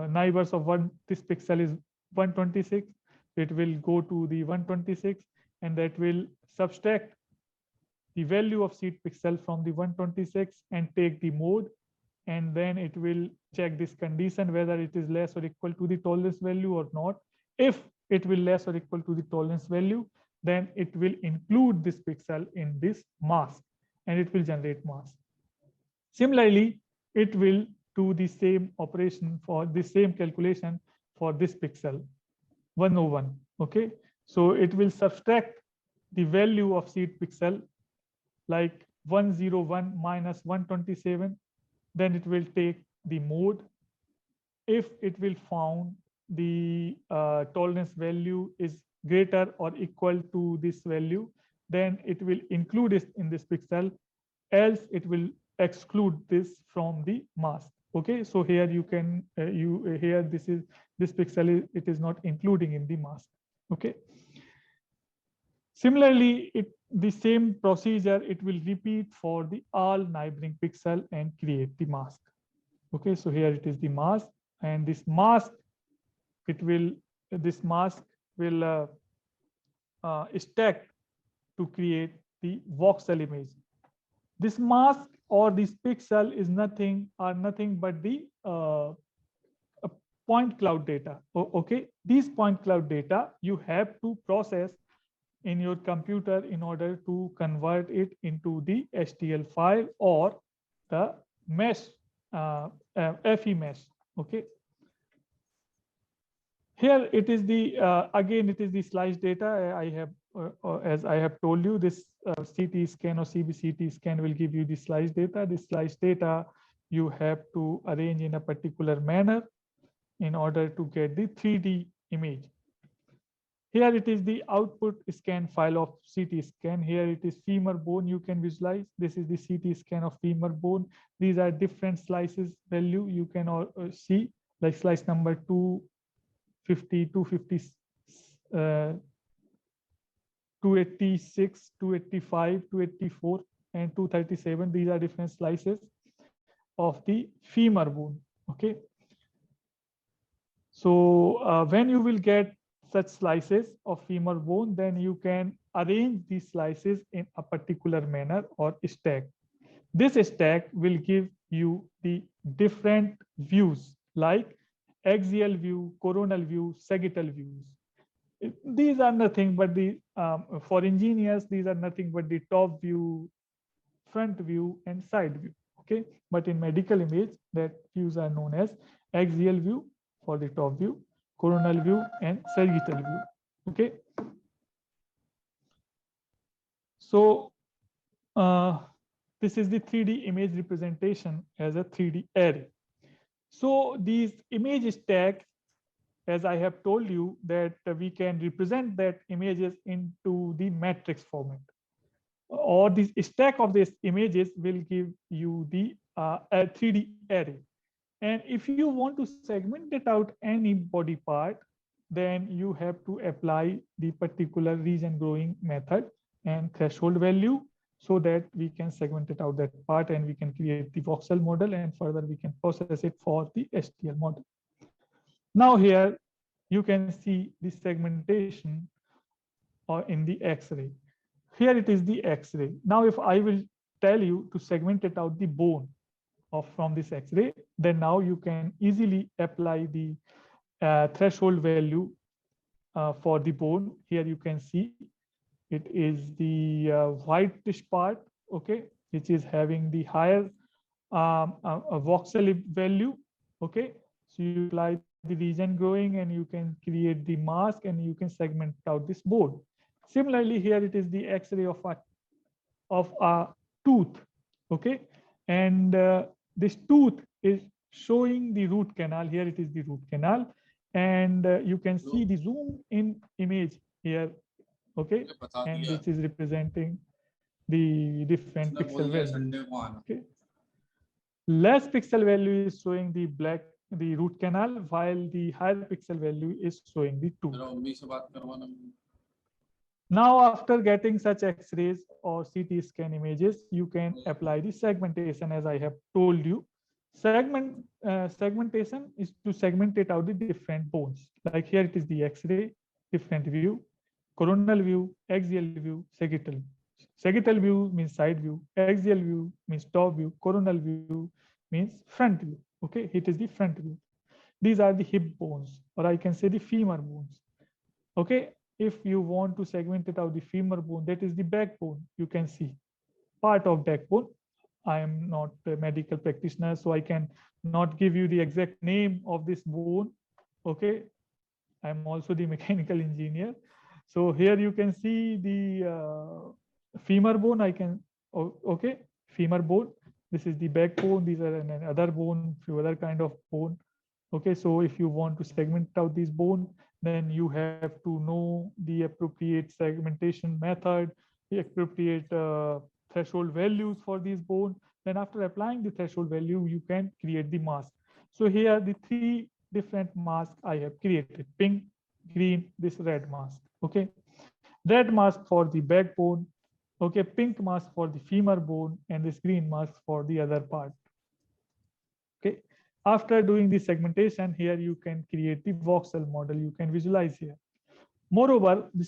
neighbors of this pixel is 126. It will go to the 126 and that will subtract the value of seed pixel from the 126 and take the mode, and then it will check this condition whether it is less or equal to the tolerance value or not. If it will less or equal to the tolerance value, then it will include this pixel in this mask and it will generate mask. Similarly, it will do the same operation for the same calculation for this pixel 101. Okay, so it will subtract the value of seed pixel like 101 minus 127. Then it will take the mode. If it will found the tolerance value is greater or equal to this value, then it will include it in this pixel, else it will exclude this from the mask. Okay, so here you can here this pixel it is not including in the mask. Okay, similarly the same procedure it will repeat for the all neighboring pixel and create the mask. Okay, so here it is the mask, and this mask will stack to create the voxel image. This mask or this pixel is nothing but the point cloud data. Okay, these point cloud data you have to process in your computer in order to convert it into the STL file or the mesh, FE mesh. Okay. Here it is the again it is the slice data. I have as I have told you, this CT scan or CBCT scan will give you the slice data. This slice data you have to arrange in a particular manner in order to get the 3D image. Here it is the output scan file of CT scan. Here it is femur bone you can visualize. This is the CT scan of femur bone. These are different slices value you can see, like slice number 250, 250, 286, 285, 284, and 237. These are different slices of the femur bone. Okay. So when you will get such slices of femur bone, then you can arrange these slices in a particular manner or stack. This stack will give you the different views like axial view, coronal view, sagittal views. These are nothing but the, for engineers, these are nothing but the top view, front view, and side view. Okay, but in medical image, that views are known as axial view, for the top view, coronal view, and sagittal view. Okay. So this is the 3D image representation as a 3D array. So these image stacks, as I have told you, that we can represent that images into the matrix format, or this stack of these images will give you the a 3D array. And if you want to segment it out any body part, then you have to apply the particular region growing method and threshold value, so that we can segment it out that part and we can create the voxel model, and further we can process it for the STL model. Now here you can see the segmentation in the X-ray. Here it is the X-ray. Now if I will tell you to segment it out the bone from this X-ray, then now you can easily apply the threshold value for the bone. Here you can see it is the whitish part, okay, which is having the higher voxel value. Okay, so you apply the region growing and you can create the mask and you can segment out this bone. Similarly, here it is the X-ray of a tooth. Okay, and this tooth is showing the root canal. Here it is the root canal, and you can see the zoom in image here. Okay, and this is representing the different pixel value. Okay, less pixel value is showing the root canal, while the higher pixel value is showing the tooth. Now, after getting such X-rays or CT scan images, you can apply the segmentation, as I have told you. Segmentation is to segment it out the different bones. Like here it is the X-ray, different view, coronal view, axial view, sagittal. Sagittal view means side view, axial view means top view, coronal view means front view. Okay, it is the front view. These are the hip bones, or I can say the femur bones. Okay, if you want to segment it out the femur bone, that is the backbone. You can see part of backbone. I am not a medical practitioner, so I can not give you the exact name of this bone. Okay, I'm also the mechanical engineer. So here you can see the femur bone. Okay, femur bone. This is the backbone. These are another bone, few other kind of bone. Okay, so if you want to segment out this bone, then you have to know the appropriate segmentation method, the appropriate threshold values for these bone. Then after applying the threshold value, you can create the mask. So here the 3 different masks I have created: pink, green, this red mask. Okay, red mask for the backbone, okay, pink mask for the femur bone, and this green mask for the other part. Okay, after doing the segmentation, here you can create the voxel model. You can visualize here. Moreover, the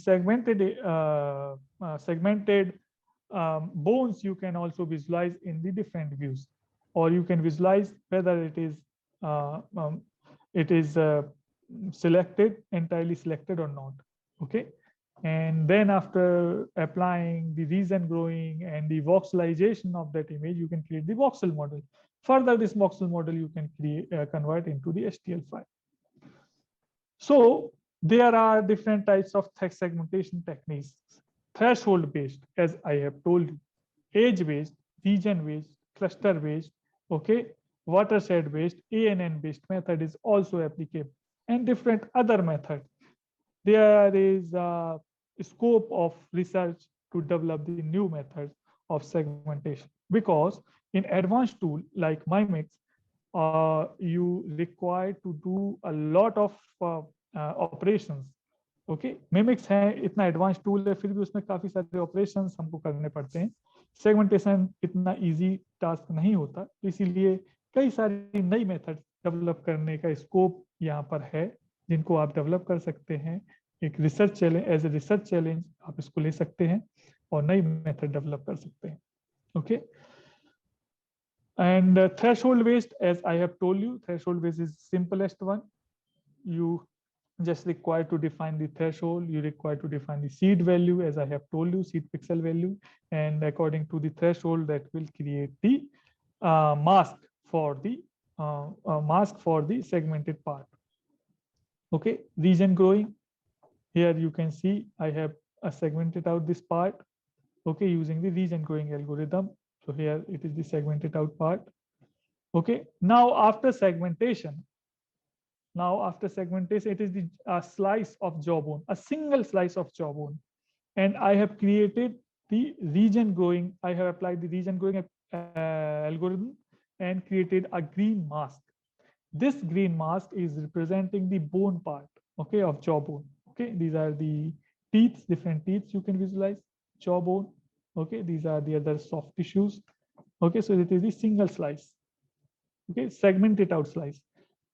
segmented bones you can also visualize in the different views, or you can visualize whether it is selected, entirely selected or not. Okay, and then after applying the region growing and the voxelization of that image, you can create the voxel model. Further, this voxel model you can create convert into the STL file. So there are different types of text segmentation techniques: threshold based, as I have told you, age based, region based, cluster based, okay, watershed based, ANN based method is also applicable, and different other methods. There is a scope of research to develop the new methods of segmentation, because in advanced tool like Mimix, you require to do a lot of operations. Okay, Mimix है इतना advance tool है, फिर भी उसमें काफी सारे operations हमको करने पड़ते हैं. सेगमेंटेशन इतना इजी टास्क नहीं होता, तो इसीलिए कई सारी नई मेथड डेवलप करने का स्कोप यहाँ पर है, जिनको आप डेवलप कर सकते हैं. एक research challenge, as a research challenge आप इसको ले सकते हैं और नई मेथड डेवलप कर सकते हैं. Okay, and threshold based, as I have told you, threshold based is simplest one. You just require to define the threshold. You require to define the seed value, as I have told you, seed pixel value, and according to the threshold, that will create the mask for the segmented part. Okay, region growing. Here you can see I have segmented out this part, okay, using the region growing algorithm. So here it is the segmented out part. Okay, now after segmentation, it is the slice of jawbone, a single slice of jawbone. And I have created the region growing, I have applied the region growing algorithm and created a green mask. This green mask is representing the bone part, okay, of jawbone. Okay, these are the teeth, different teeth you can visualize, jawbone. Okay, these are the other soft tissues. Okay, so it is the single slice. Okay, segmented out slice.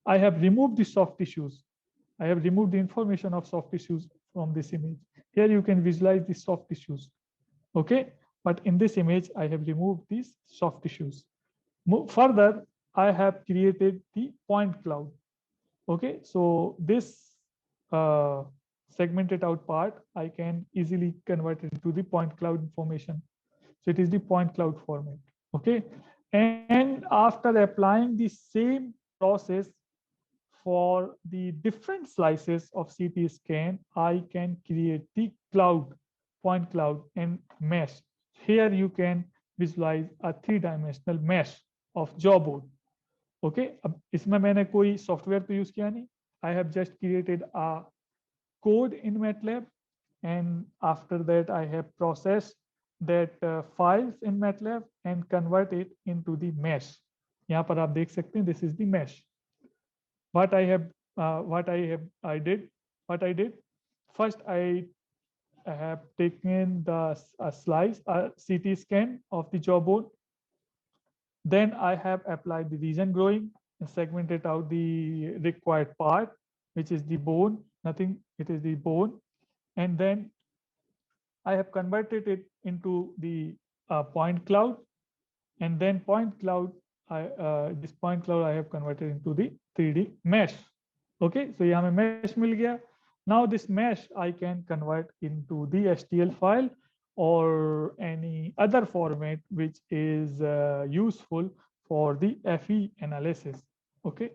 I have removed the soft tissues. I have removed the information of soft tissues from this image. Here you can visualize the soft tissues. Okay, but in this image, I have removed these soft tissues. Further, I have created the point cloud. Okay, so this segmented out part, I can easily convert it into the point cloud information. So it is the point cloud format. Okay, and after applying the same process for the different slices of CT scan, I can create the cloud, point cloud and mesh. Here you can visualize a three-dimensional mesh of jawbone. Okay अब इसमें मैंने कोई software तो use किया नहीं. I have just created a code in MATLAB and after that I have processed that files in MATLAB and convert it into the mesh. यहाँ पर आप देख सकते हैं this is the mesh. What I have I did first I have taken the slice CT scan of the jawbone. Then I have applied the region growing and segmented out the required part, which is the bone, nothing, it is the bone. And then I have converted it into the point cloud. And then point cloud, this point cloud I have converted into the 3D mesh. Okay, so यहाँ में mesh मिल गया. Now this mesh I can convert into the STL file or any other format which is useful for the FE analysis. Okay.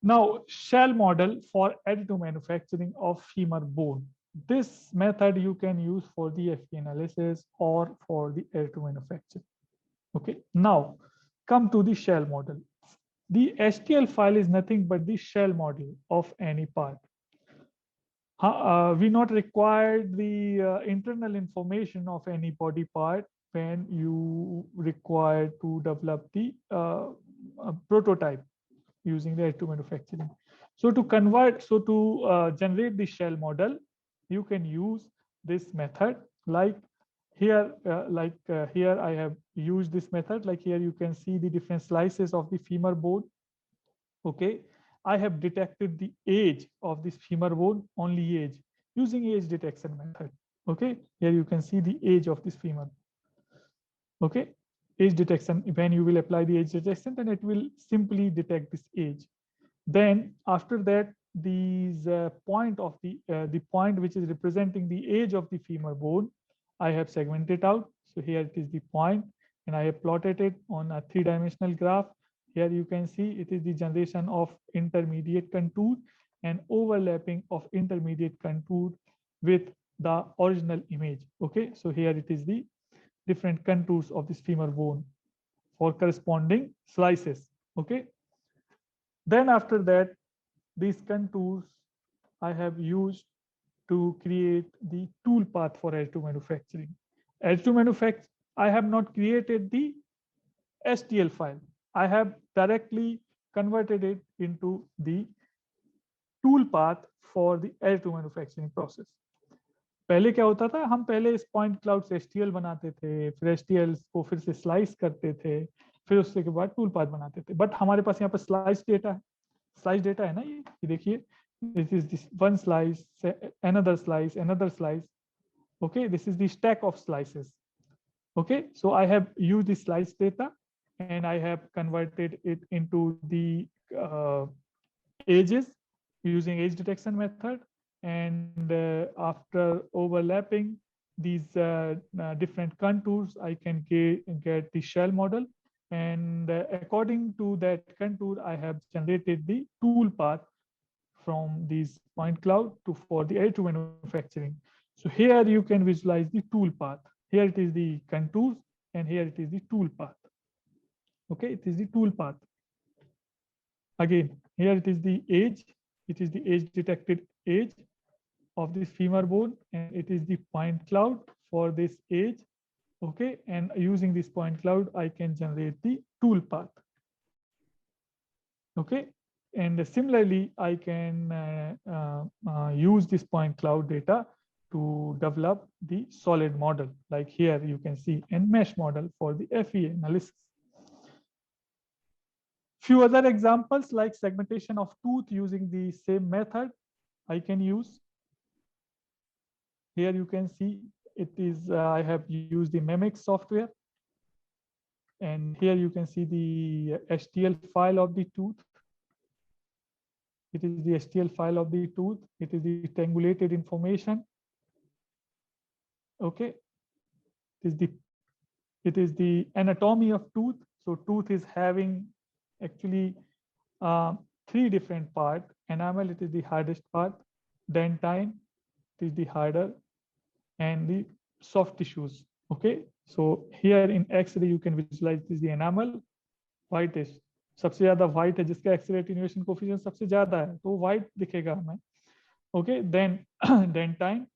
Now, shell model for additive manufacturing of femur bone. This method you can use for the FE analysis or for the additive manufacturing. Okay. Now, come to the shell model. The STL file is nothing but the shell model of any part. We not required the internal information of any body part when you require to develop the prototype using the additive manufacturing. So to generate the shell model, you can use this method. Like here, here I have used this method. Like here you can see the different slices of the femur bone. Okay, I have detected the age of this femur bone, only age, using age detection method. Okay, here you can see the age of this femur. Okay, age detection, when you will apply the age detection, then it will simply detect this age. Then after that, these point of the point which is representing the age of the femur bone, I have segmented out. So here it is the point, and I have plotted it on a three-dimensional graph. Here you can see it is the generation of intermediate contour and overlapping of intermediate contour with the original image. Okay, so here it is the different contours of this femur bone for corresponding slices. Okay, then after that, these contours I have used to create the tool path for additive manufacturing. Additive manufacturing, I have not created the STL file. I have directly converted it into the tool path for the additive manufacturing process. पहले क्या होता था, हम पहले इस point cloud से STL बनाते थे, फिर STL को फिर से स्लाइस करते थे, फिर उसके बाद टूल पाथ बनाते थे. बट हमारे पास यहाँ पर स्लाइस डेटा है, स्लाइस डेटा है ना, ये देखिए, this is this one slice, another slice, another slice. Okay, this is the stack of slices. Okay, so I have used the slice data and I have converted it into the ages using age detection method. And after overlapping these different contours, I can get the shell model. And according to that contour, I have generated the tool path from these point cloud to for the additive manufacturing. So here you can visualize the tool path. Here it is the contours, and here it is the tool path. Okay, it is the tool path. Again, here it is the age. It is the age detected age of this femur bone, and it is the point cloud for this age. Okay, and using this point cloud, I can generate the tool path. Okay, and similarly, I can use this point cloud data to develop the solid model. Like here you can see and mesh model for the FEA analysis. Few other examples like segmentation of tooth using the same method I can use. Here you can see it is I have used the Memex software, and here you can see the HTL file of the tooth. It is the HTL file of the tooth. It is the triangulated information. Okay, it is the anatomy of tooth. So tooth is having actually three different parts. Enamel, it is the hardest part. Dentine, it is the harder, and the soft tissues. Okay, so here in X-ray you can visualize this is the enamel, whitish. सबसे ज्यादा white है जिसका X-ray attenuation coefficient सबसे ज्यादा है तो white दिखेगा हमें. Okay, then dentine,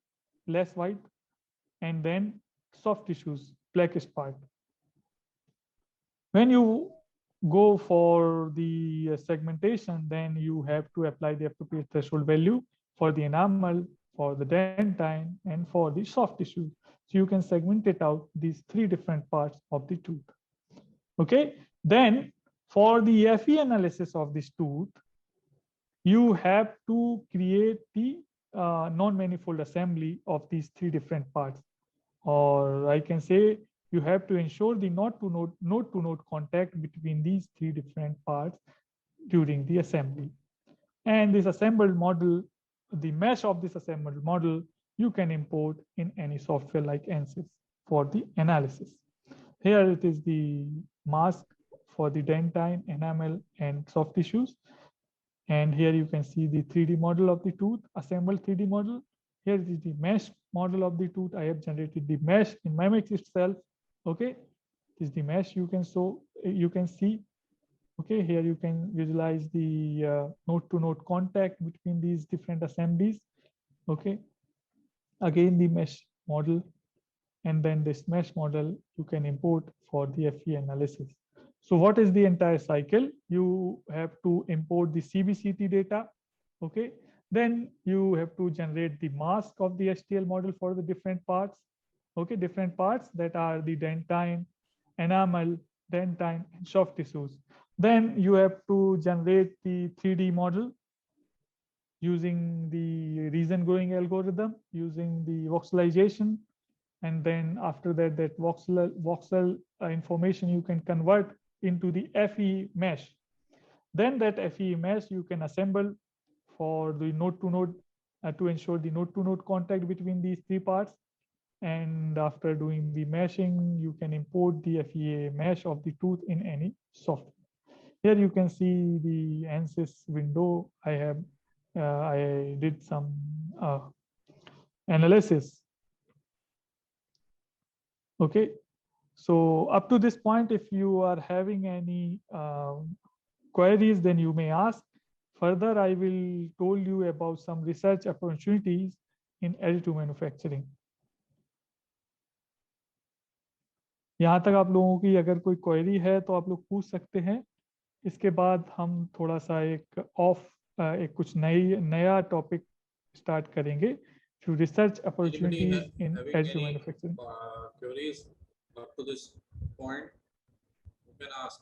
less white, and then soft tissues, blackish part. When you go for the segmentation, then you have to apply the appropriate threshold value for the enamel, for the dentine, and for the soft tissue. So you can segment it out these three different parts of the tooth. Okay, then for the FE analysis of this tooth, you have to create the non-manifold assembly of these three different parts. Or I can say you have to ensure the node-to-node contact between these three different parts during the assembly. And this assembled model, the mesh of this assembled model, you can import in any software like ANSYS for the analysis. Here it is the mask for the dentine, enamel, and soft tissues. And here you can see the 3D model of the tooth, assembled 3D model. Here is the mesh model of the tooth. I have generated the mesh in Memex itself. Okay, this is the mesh you can see. Okay, here you can visualize the node-to-node contact between these different assemblies. Okay, again the mesh model, and then this mesh model you can import for the FE analysis. So what is the entire cycle? You have to import the CBCT data. Okay, then you have to generate the mask of the HTL model for the different parts. Okay, different parts that are the dentine, enamel, dentine, and soft tissues. Then you have to generate the 3D model using the region growing algorithm, using the voxelization. And then after that, that voxel information you can convert into the FE mesh. Then that FE mesh you can assemble for the node-to-node to ensure the node-to-node contact between these three parts. And after doing the meshing, you can import the FEA mesh of the tooth in any software. Here you can see the ANSYS window. I did some analysis. Okay, so up to this point, if you are having any queries, then you may ask. Further, I will told you about some research opportunities in additive manufacturing. यहाँ तक आप लोगों की अगर कोई query है तो आप लोग पूछ सकते हैं. इसके बाद हम थोड़ा सा एक कुछ नया टॉपिक स्टार्ट करेंगे. Few research opportunities in additive manufacturing. Queries up to this point, you can ask.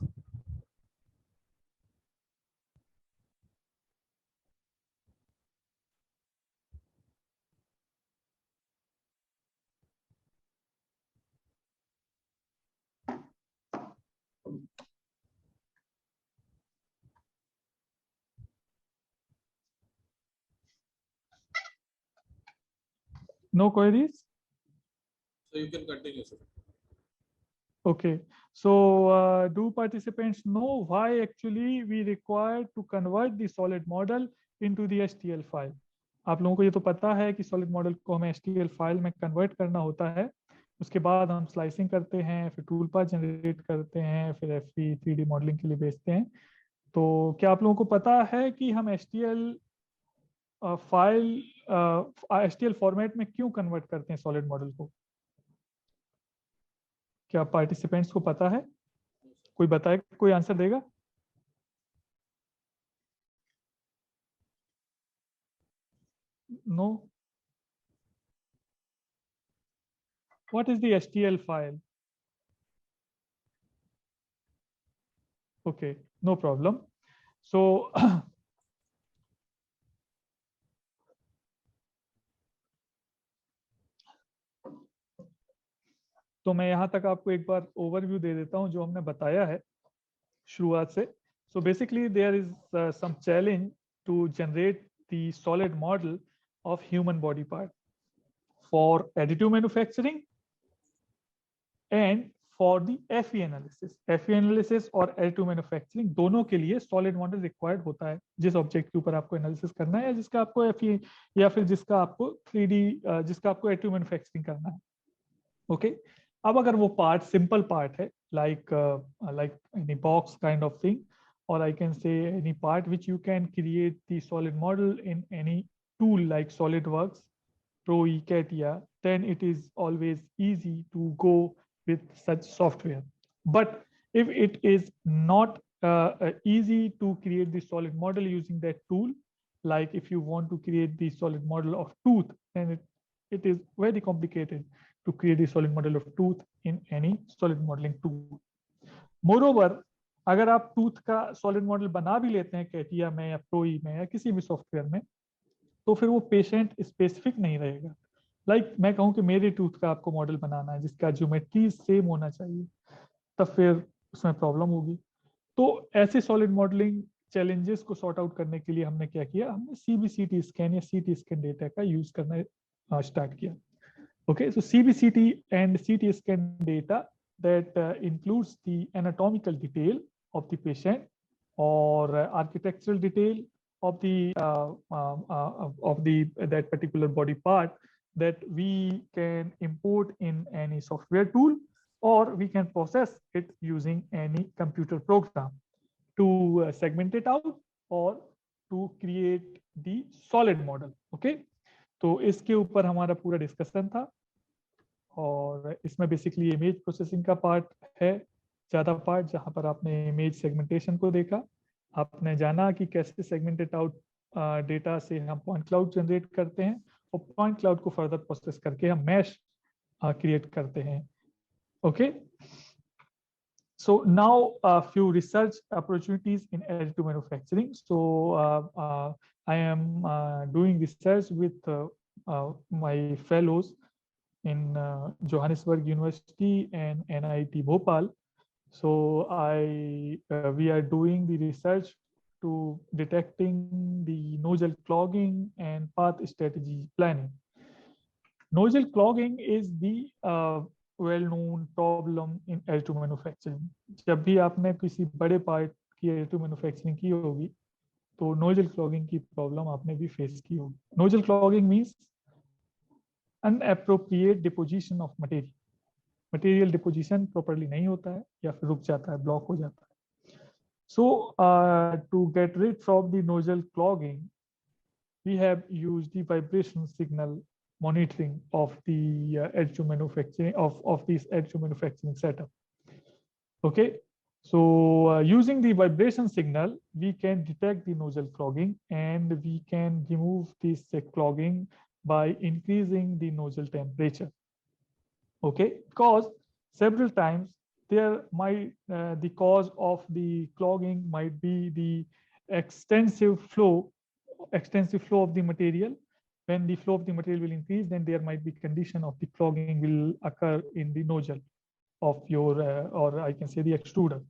No queries? So you can continue, sir. Okay, so do participants know why actually we require to convert the solid model into the STL file? आप लोगों को ये तो पता है कि solid model को हमें STL फाइल में कन्वर्ट करना होता है, उसके बाद हम स्लाइसिंग करते हैं, फिर टूल पाथ जनरेट करते हैं, फिर FE 3D मॉडलिंग के लिए भेजते हैं। तो क्या आप लोगों को पता है कि हम STL फाइल STL फॉर्मेट में क्यों कन्वर्ट करते हैं सॉलिड मॉडल को? क्या पार्टिसिपेंट्स को पता है? कोई बताए, कोई आंसर देगा? No. What is the STL file? Okay, no problem. So तो मैं यहाँ तक आपको एक बार ओवरव्यू दे देता हूँ जो हमने बताया है शुरुआत से. So basically there is some challenge to generate the solid model of human body part for additive manufacturing and for the FE analysis. FE analysis और additive manufacturing दोनों के लिए solid model required होता है जिस ऑब्जेक्ट के ऊपर आपको एनालिसिस करना है या जिसका आपको FE या फिर जिसका आपको 3D जिसका आपको additive manufacturing करना है. ओके अब अगर वो पार्ट सिंपल पार्ट है like any box kind of thing और I can say any part which you can create the solid model in any tool like SolidWorks, Pro, CATIA, then it is always easy to go with such software. But if it is not easy to create the solid model using that tool, like if you want to create the solid model of tooth, then it is very complicated to create a solid model of tooth in any solid modeling tool. Moreover, अगर आप tooth का solid model बना भी लेते हैं CATIA में या प्रोई में या किसी भी सॉफ्टवेयर में, तो फिर वो पेशेंट स्पेसिफिक नहीं रहेगा. लाइक मैं कहूँ कि मेरे टूथ का आपको मॉडल बनाना है जिसका ज्योमेट्री सेम होना चाहिए, तब फिर उसमें प्रॉब्लम होगी. तो ऐसे सॉलिड मॉडलिंग चैलेंजेस को सॉर्ट आउट करने के लिए हमने क्या किया, हमने CBCT स्कैन या CT स्कैन डेटा का यूज करना स्टार्ट किया. Okay, so CBCT and CT scan data that includes the anatomical detail of the patient or architectural detail of the that particular body part that we can import in any software tool or we can process it using any computer program to segment it out or to create the solid model. Okay, तो इसके ऊपर हमारा पूरा discussion था और इसमें basically image processing का part है ज़्यादा पार्ट, जहाँ पर आपने इमेज सेगमेंटेशन को देखा, आपने जाना कि कैसे सेगमेंटेड आउट डेटा से हम पॉइंट क्लाउड जनरेट करते हैं और पॉइंट क्लाउड को फर्दर प्रोसेस करके हम मैश क्रिएट करते हैं. Okay, so now a few research opportunities in additive manufacturing. So I am doing research with my fellows in Johannesburg University and NIT Bhopal. So we are doing the research to detecting the nozzle clogging and path strategy planning. Nozzle clogging is the well-known problem in additive manufacturing. जब भी आपने किसी बड़े part की additive manufacturing की होगी, तो nozzle clogging की प्रॉब्लम आपने भी फेस की होगी. Nozzle clogging means unappropriate deposition of material. Material deposition properly नहीं होता है या फिर रुक जाता है, ब्लॉक हो जाता है. So to get rid from the nozzle clogging, we have used the vibration signal monitoring of the additive manufacturing of this additive manufacturing setup. Okay, so using the vibration signal, we can detect the nozzle clogging and we can remove this clogging by increasing the nozzle temperature. Okay, because several times there might the cause of the clogging might be the extensive flow of the material. When the flow of the material will increase, then there might be condition of the clogging will occur in the nozzle of your or I can say the extruder.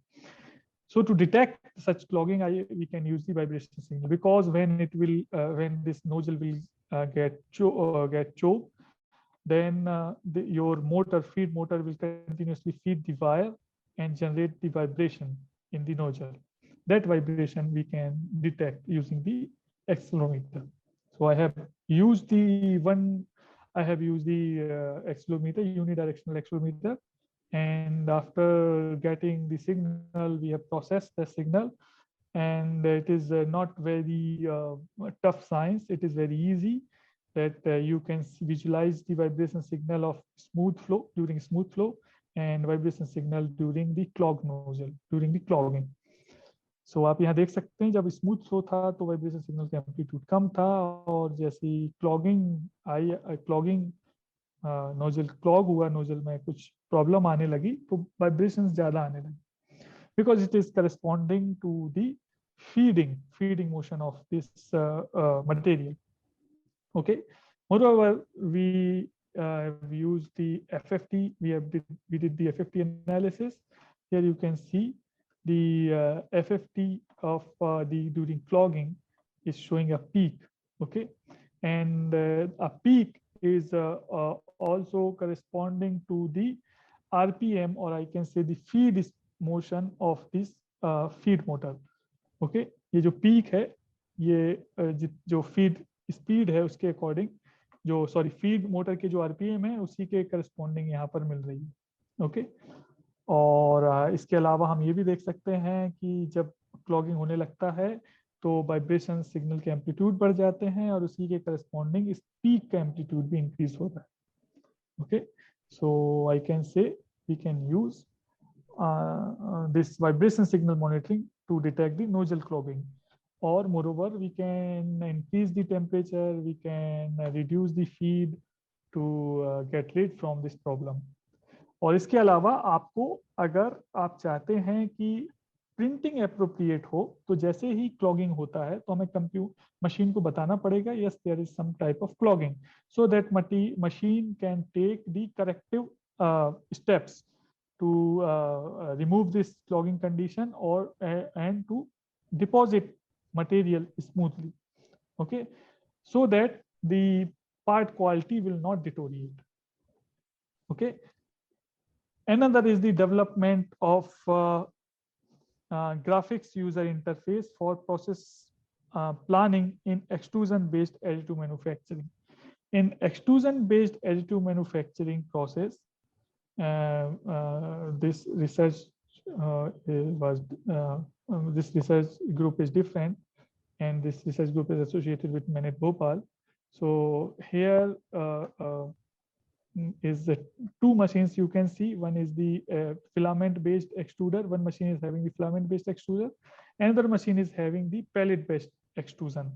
So to detect such clogging, we can use the vibration signal, because when it will when this nozzle will get choked, then your motor, feed motor, will continuously feed the wire and generate the vibration in the nozzle. That vibration we can detect using the accelerometer. So I have used the accelerometer, unidirectional accelerometer, and after getting the signal, we have processed the signal, and it is not very tough science. It is very easy that you can visualize the vibration signal of smooth flow during smooth flow and vibration signal during the clog nozzle during the clogging. सो आप यहाँ देख सकते हैं जब smooth flow था तो vibration signal का amplitude कम था, और जैसे ही क्लॉगिंग नोजल क्लॉग हुआ, नोजल में कुछ प्रॉब्लम आने लगी तो वाइब्रेशंस ज्यादा आने लगी, because it is corresponding to the feeding motion of this material. Okay, moreover we have used the FFT. We did the FFT analysis. Here you can see the FFT of the during clogging is showing a peak. Okay, and a peak is also corresponding to the RPM, or I can say the feed motion of this feed motor. Okay, ये जो peak है ये जो feed speed है उसके according जो feed motor के जो RPM है उसी के corresponding यहाँ पर मिल रही है. Okay, और इसके अलावा हम ये भी देख सकते हैं कि जब क्लॉगिंग होने लगता है तो वाइब्रेशन सिग्नल के एम्पलीट्यूड बढ़ जाते हैं और उसी के करस्पॉन्डिंग इस पीक का एम्पलीट्यूड भी इंक्रीज होता है. Okay, so I can say we can use this vibration signal monitoring to detect the nozzle clogging, और moreover we can increase the temperature, we can reduce the feed to get rid from this problem. और इसके अलावा आपको अगर आप चाहते हैं कि प्रिंटिंग अप्रोप्रिएट हो तो जैसे ही क्लॉगिंग होता है तो हमें मशीन को बताना पड़ेगा yes there is some type of clogging, so that machine can take the corrective steps to remove this clogging condition और and to deposit material smoothly. Okay, so that the part quality will not deteriorate. Okay, another is the development of graphics user interface for process planning in extrusion based additive manufacturing. In extrusion based additive manufacturing process, this research this research group is different, and this research group is associated with Manet Bhopal. So here is the two machines you can see. One is the filament based extruder. One machine is having the filament based extruder. Another machine is having the pellet based extrusion.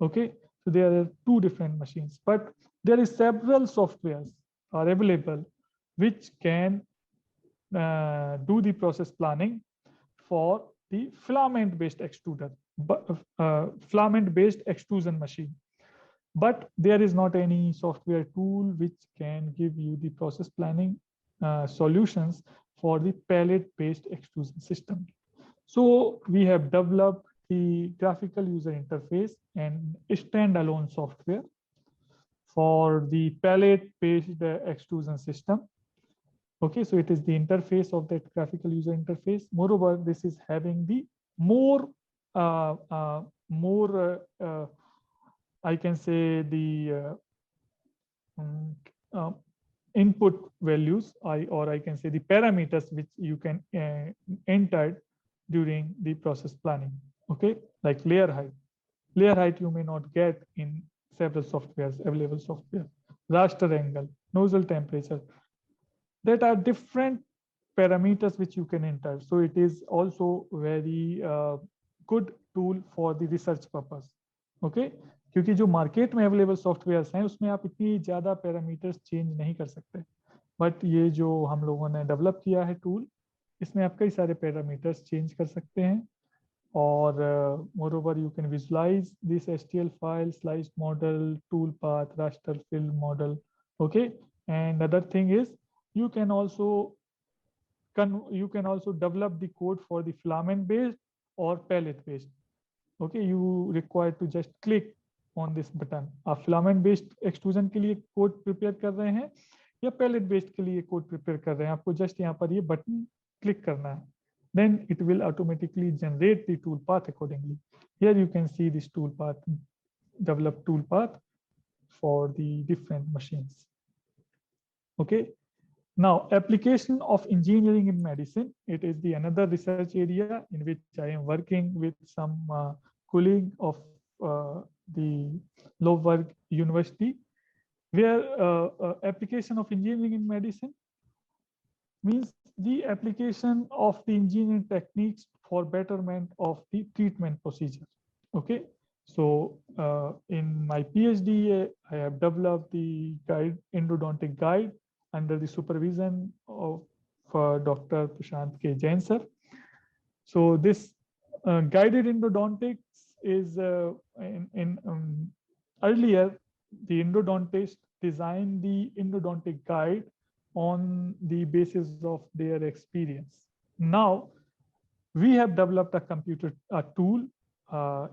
Okay, so there are two different machines, but there is several softwares are available which can do the process planning for the filament based extruder, filament based extrusion machine. But there is not any software tool which can give you the process planning solutions for the pellet-based extrusion system. So we have developed the graphical user interface and standalone software for the pellet-based extrusion system. Okay, so it is the interface of that graphical user interface. Moreover, this is having the more I can say the input values, or I can say the parameters which you can enter during the process planning. Okay, like layer height. Layer height you may not get in several softwares, available software. Raster angle, nozzle temperature. That are different parameters which you can enter. So it is also very good tool for the research purpose. Okay, क्योंकि जो market में available softwares हैं उसमें आप इतनी ज़्यादा parameters change नहीं कर सकते, बट ये जो हम लोगों ने डेवलप किया है टूल, इसमें आप कई सारे पैरामीटर्स चेंज कर सकते हैं. और moreover you can visualise this HTL file, sliced model, tool path, raster fill model. Okay, and other thing is you can also develop the code for the filament based or pellet based. Okay, you require to just click on this button. आप filament based extrusion के लिए code prepare कर रहे हैं या pellet based के लिए code prepare कर रहे हैं, आपको जस्ट यहाँ पर ये बटन क्लिक करना है. Then it will automatically generate the tool path accordingly. Here you can see this tool path, develop tool path for the different machines. Okay. Now, application of engineering in medicine. It is the another research area in which I am working with some colleague of the Louisburg University, where application of engineering in medicine means the application of the engineering techniques for betterment of the treatment procedure. Okay, so in my PhD, I have developed the guide, endodontic guide, under the supervision of Dr. Prashant K. Jain sir. So this guided endodontics is earlier the endodontist designed the endodontic guide on the basis of their experience. Now we have developed a tool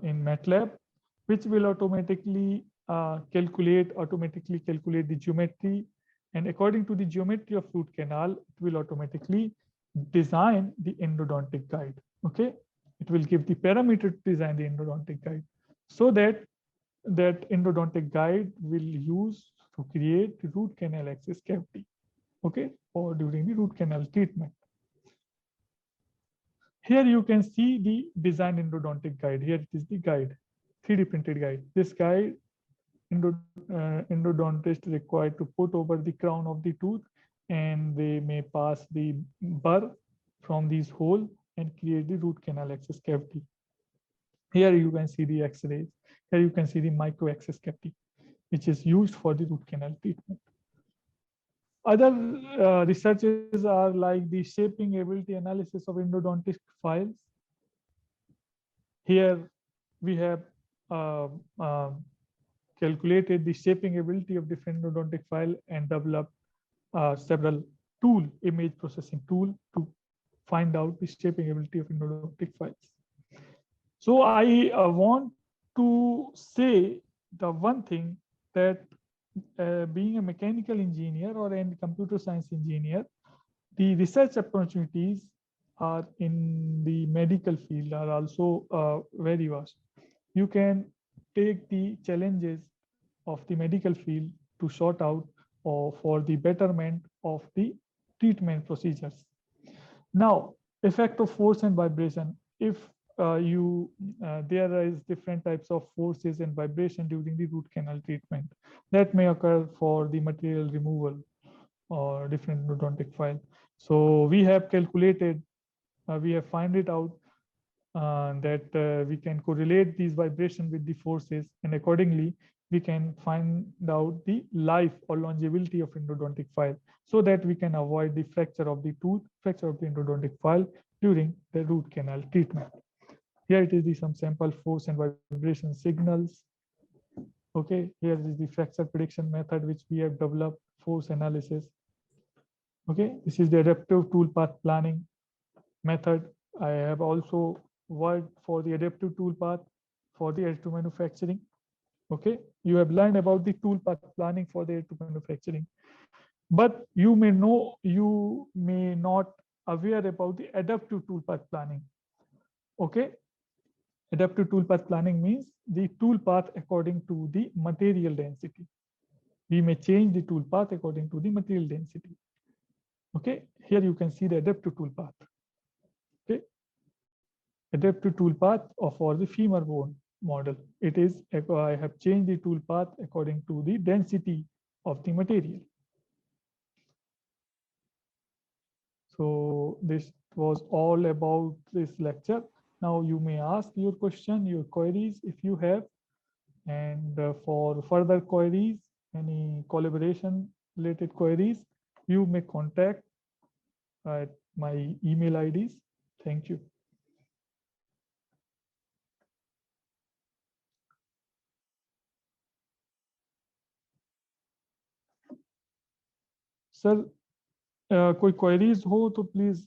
in MATLAB, which will automatically calculate the geometry, and according to the geometry of root canal, it will automatically design the endodontic guide. Okay, it will give the parameter to design the endodontic guide, so that endodontic guide will use to create the root canal access cavity. Okay, or during the root canal treatment. Here you can see the design endodontic guide. Here it is the guide, 3D printed guide. This guide, endodontist required to put over the crown of the tooth, and they may pass the burr from these hole and create the root canal access cavity. Here you can see the X-rays. Here you can see the micro access cavity, which is used for the root canal treatment. Other researches are like the shaping ability analysis of endodontic files. Here we have calculated the shaping ability of different endodontic file and developed several image processing tool to find out the shaping ability of endodontic files. So I want to say the one thing that being a mechanical engineer or a computer science engineer, the research opportunities are in the medical field are also very vast. You can take the challenges of the medical field to sort out or for the betterment of the treatment procedures. Now, effect of force and vibration. If there is different types of forces and vibration during the root canal treatment that may occur for the material removal or different endodontic file. So we have calculated, we have found it out that we can correlate these vibration with the forces, and accordingly we can find out the life or longevity of endodontic file, so that we can avoid the fracture of the tooth, fracture of the endodontic file during the root canal treatment. Here it is some sample force and vibration signals. Okay, here is the fracture prediction method which we have developed, force analysis. Okay, this is the adaptive toolpath planning method. I have also worked for the adaptive toolpath for the additive manufacturing. Okay, you have learned about the toolpath planning for the additive manufacturing, but you may not aware about the adaptive toolpath planning. Okay, adaptive toolpath planning means the toolpath according to the material density. We may change the toolpath according to the material density. Okay, here you can see the adaptive toolpath. Okay, adaptive toolpath for the femur bone model. It is, I have changed the toolpath according to the density of the material. So this was all about this lecture. Now you may ask your question, your queries if you have, and for further queries, any collaboration related queries, you may contact at my email IDs. Thank you. Sir, कोई queries हो तो please.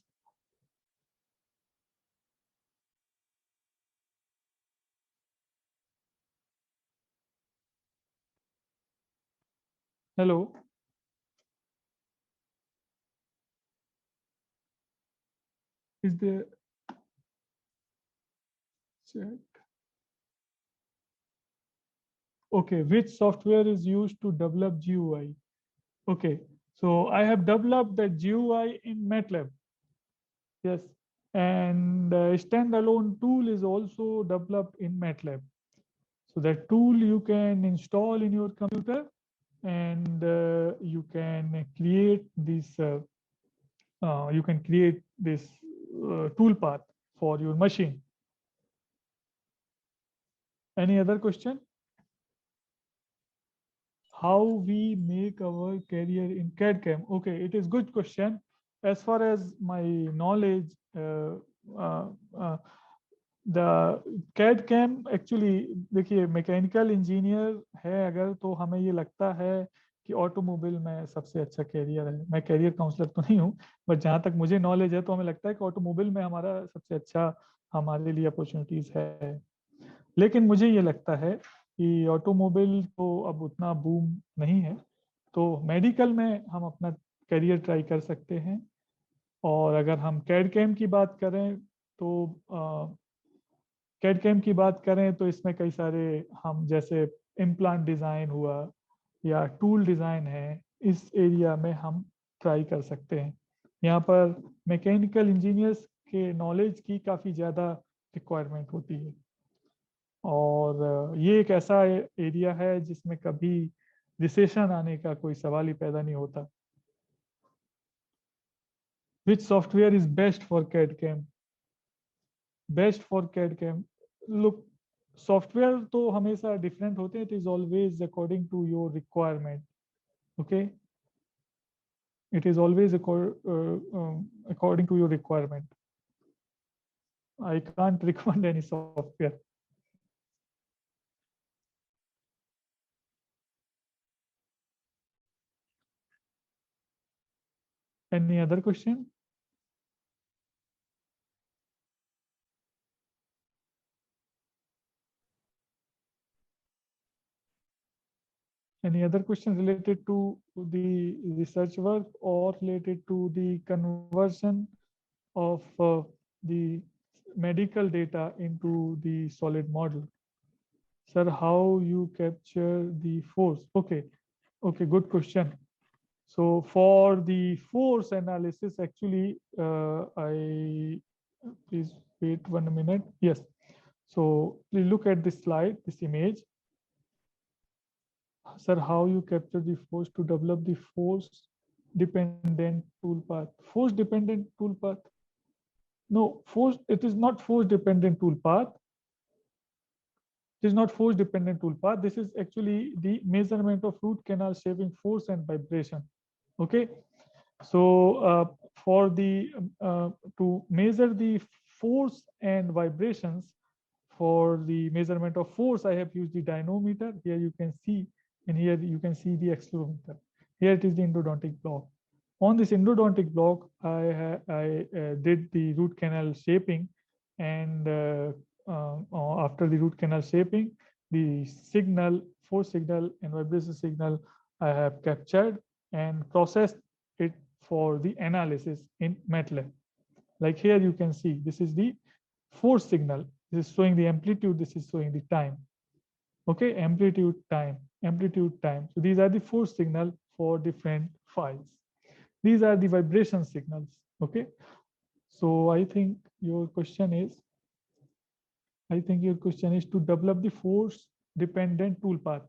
Hello. Is there chat? Okay, which software is used to develop GUI? Okay, so I have developed the GUI in MATLAB. Yes, and standalone tool is also developed in MATLAB. So that tool you can install in your computer, and you can create this. You can create this tool path for your machine. Any other question? How we make our career in CAD/CAM? Okay, it is good question. As far as my knowledge, uh, uh, the CAD/CAM actually देखिए mechanical engineer है अगर तो हमें ये लगता है कि automobile में सबसे अच्छा कैरियर है। मैं कैरियर काउंसलर तो नहीं हूँ, बट जहाँ तक मुझे नॉलेज है तो हमें लगता है कि ऑटोमोबाइल में हमारा सबसे अच्छा हमारे लिए अपॉर्चुनिटीज है। लेकिन मुझे ये लगता है कि ऑटोमोबाइल तो अब उतना बूम नहीं है, तो मेडिकल में हम अपना करियर ट्राई कर सकते हैं। और अगर हम कैड-कैम की बात करें तो कैड-कैम की बात करें तो इसमें कई सारे हम जैसे इम्प्लांट डिज़ाइन हुआ या टूल डिज़ाइन है, इस एरिया में हम ट्राई कर सकते हैं। यहाँ पर मैकेनिकल इंजीनियर्स के नॉलेज की काफ़ी ज़्यादा रिक्वायरमेंट होती है। और ये एक ऐसा एरिया है जिसमें कभी रिसेशन आने का कोई सवाल ही पैदा नहीं होता। Which software is best for CAD/CAM? Best for CAD/CAM. Look, software तो हमेशा डिफरेंट होते हैं, it is always according to your requirement. Okay, it is always according to your requirement. I can't recommend any software. Any other question? Any other question related to the research work or related to the conversion of the medical data into the solid model? Sir, how you capture the force? Okay, good question. So for the force analysis, actually, please wait 1 minute. Yes. So please look at this slide, this image. Sir, how you capture the force to develop the force dependent toolpath? Force dependent toolpath? No, force, it is not force dependent toolpath. It is not force dependent toolpath. This is actually the measurement of root canal shaping force and vibration. Okay. So for the to measure the force and vibrations, for the measurement of force, I have used the dynamometer. Here you can see, and here you can see the accelerometer. Here it is the endodontic block. On this endodontic block, I did the root canal shaping, and after the root canal shaping, the signal, force signal and vibration signal I have captured and processed it for the analysis in MATLAB. Like here you can see, this is the force signal. This is showing the amplitude, this is showing the time. Okay, amplitude, time, amplitude, time. So these are the force signal for different files. These are the vibration signals. Okay, so I think your question is to develop the force dependent toolpath.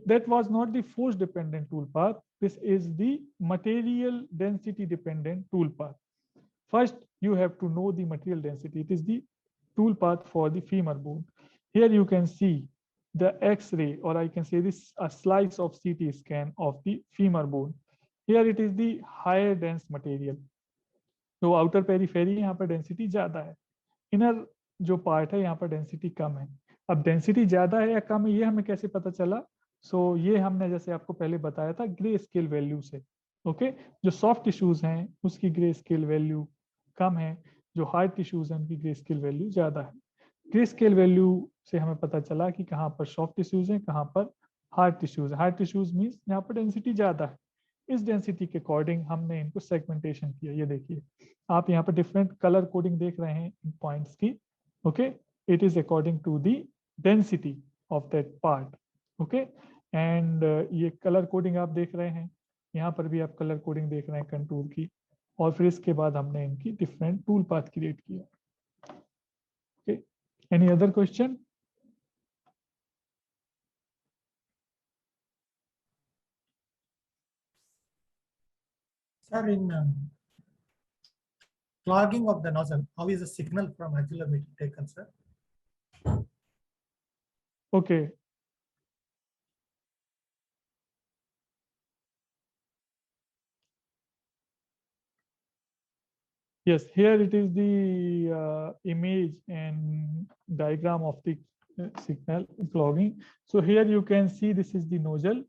That was not the force dependent toolpath. This is the material density dependent toolpath. First, you have to know the material density. It is the toolpath for the femur bone. Here you can see the X-ray, or I can say this a slice of CT scan of the femur bone. Here it is the higher dense material. तो outer periphery यहाँ पर density ज्यादा है, inner जो part है यहाँ पर density कम है। अब डेंसिटी ज्यादा है या कम है ये हमें कैसे पता चला? सो ये हमने जैसे आपको पहले बताया था ग्रे स्केल वैल्यू से। ओके, जो सॉफ्ट टिश्यूज हैं उसकी ग्रे स्केल वैल्यू कम है, जो हार्ड टिश्यूज हैं उनकी ग्रे स्केल वैल्यू ज्यादा है। ग्रे स्केल वैल्यू से हमें पता चला कि कहाँ पर सॉफ्ट टिश्यूज हैं, कहाँ पर हार्ड टिश्यूज मीन्स यहाँ पर डेंसिटी ज्यादा है, इस डेंसिटी के अकॉर्डिंग हमने इनको सेगमेंटेशन किया। ये देखिए आप यहाँ पर डिफरेंट कलर कोडिंग देख रहे हैं इन पॉइंट्स की। Okay, it is according to the density of that part. Okay, and ये कलर कोडिंग आप देख रहे हैं, यहाँ पर भी आप कलर कोडिंग देख रहे हैं कंटूर की, और फिर इसके बाद हमने इनकी डिफरेंट टूल पाथ क्रिएट किया। Okay, any other question? Sir, in clogging of the nozzle, how is the signal from accelerometer taken, sir? Okay. Yes, here it is the image and diagram of the signal clogging. So here you can see this is the nozzle.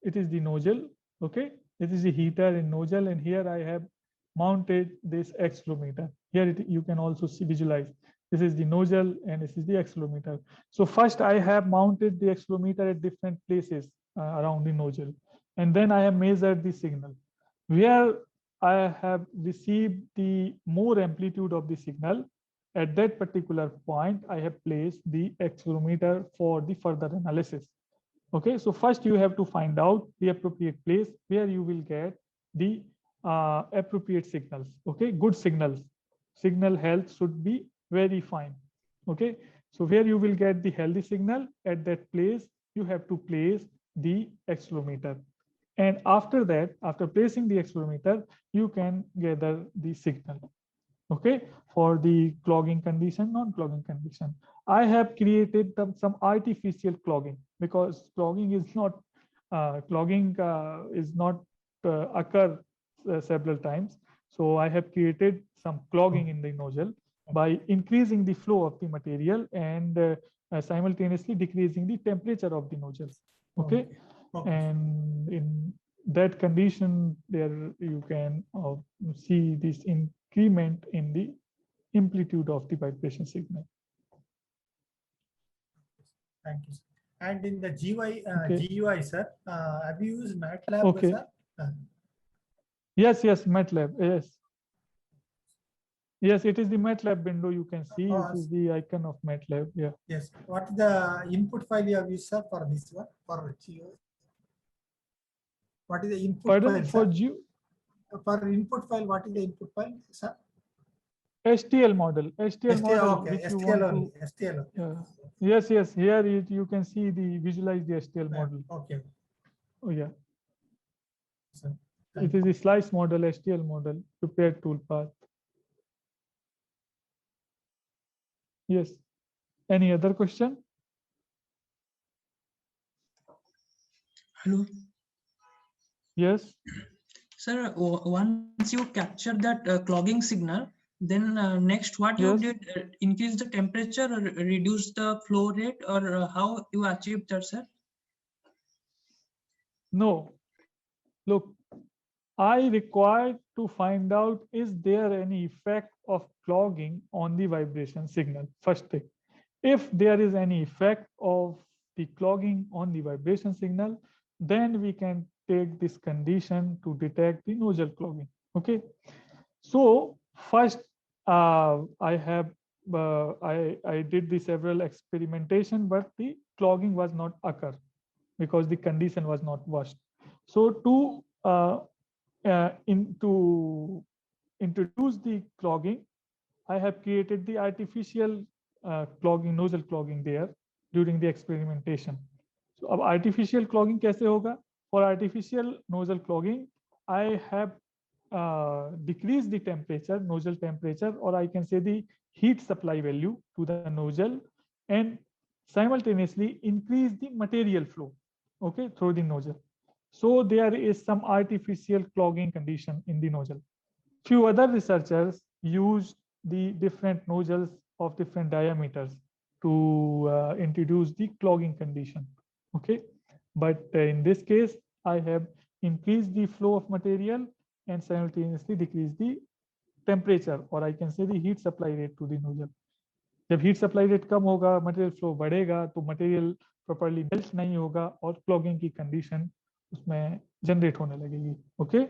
It is the nozzle. Okay, this is the heater and nozzle, and here I have mounted this accelerometer. Here you can also see, visualize. This is the nozzle and this is the accelerometer. So first I have mounted the accelerometer at different places around the nozzle, and then I have measured the signal. Where I have received the more amplitude of the signal, at that particular point, I have placed the accelerometer for the further analysis. Okay, so first you have to find out the appropriate place where you will get the appropriate signals. Okay, good signals. Signal health should be very fine. Okay, so where you will get the healthy signal, at that place, you have to place the accelerometer. And after that, after placing the accelerometer, you can gather the signal. Okay, for the clogging condition, non-clogging condition. I have created some artificial clogging, because clogging is not occur several times. So I have created some clogging in the nozzle by increasing the flow of the material and simultaneously decreasing the temperature of the nozzle. Okay, and in that condition, there you can see this increment in the amplitude of the vibration signal. Thank you, sir. And in the GUI, Okay. GUI, sir, have you used MATLAB, Okay. sir? Yes, MATLAB. Yes, it is the MATLAB window. You can see this is the icon of MATLAB. Yeah. Yes. What is the input file you have used, sir, for this one, for GUI? What is the input Pardon, file, for for input file, what is the input file, sir? STL model. STL model. Okay, which you STL want only. to, STL only. Yes. Here you can see the visualize the STL model. Okay. Oh yeah. Sir, it is the slice model, STL model, prepared toolpath. Yes. Any other question? Hello. Yes. Sir, once you capture that clogging signal, then next what you did, increase the temperature or reduce the flow rate, or how you achieved that, sir? No. Look, I required to find out, is there any effect of clogging on the vibration signal? First thing. If there is any effect of the clogging on the vibration signal, then we can take this condition to detect the nozzle clogging. Okay. So first, I did the several experimentation, but the clogging was not occur because the condition was not washed. So to introduce the clogging, I have created the artificial clogging, nozzle clogging there during the experimentation. So अब artificial clogging कैसे होगा? For artificial nozzle clogging, I have decreased the temperature, nozzle temperature, or I can say the heat supply value to the nozzle, and simultaneously increase the material flow, okay, through the nozzle. So there is some artificial clogging condition in the nozzle. Few other researchers used the different nozzles of different diameters to introduce the clogging condition. Okay, but in this case, I have increased the flow of material and simultaneously decreased the temperature, or I can say the heat supply rate to the nozzle. जब heat supply rate कम होगा, material flow बढ़ेगा, तो material properly belt नहीं होगा और clogging की condition उसमें generate होने लगेगी। Okay,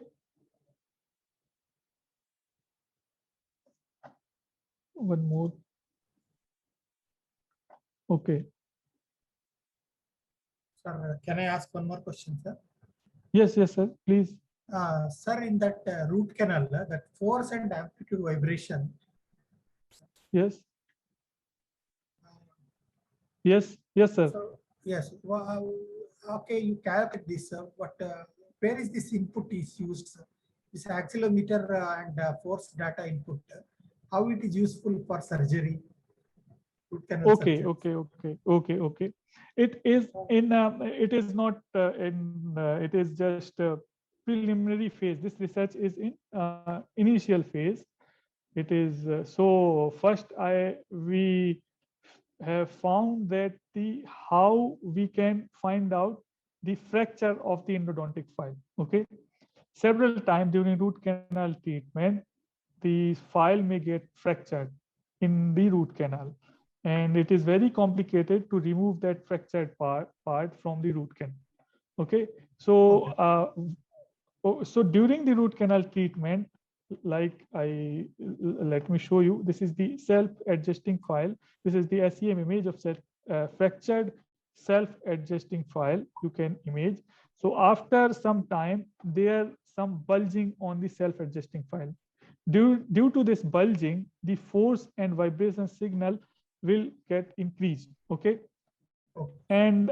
one more. Okay, Sir, can I ask one more question, sir? yes, yes, sir, please. Sir, in that root canal, that force and amplitude vibration. Yes, yes, yes, sir. So, yes. Okay, you calculate this, but where is this input is used, sir? This accelerometer and force data input. How it is useful for surgery? Root canal Okay, surgery. okay. It is in. It is not in. It is just preliminary phase. This research is in initial phase. It is so first we have found that the how we can find out the fracture of the endodontic file. Okay, several times during root canal treatment, the file may get fractured in the root canal, and it is very complicated to remove that fractured part from the root canal. Okay, so so during the root canal treatment, like let me show you. This is the self-adjusting file. This is the SEM image of fractured self-adjusting file. You can image. So after some time, there some bulging on the self-adjusting file. Due to this bulging, the force and vibration signal will get increased. Okay. Okay. And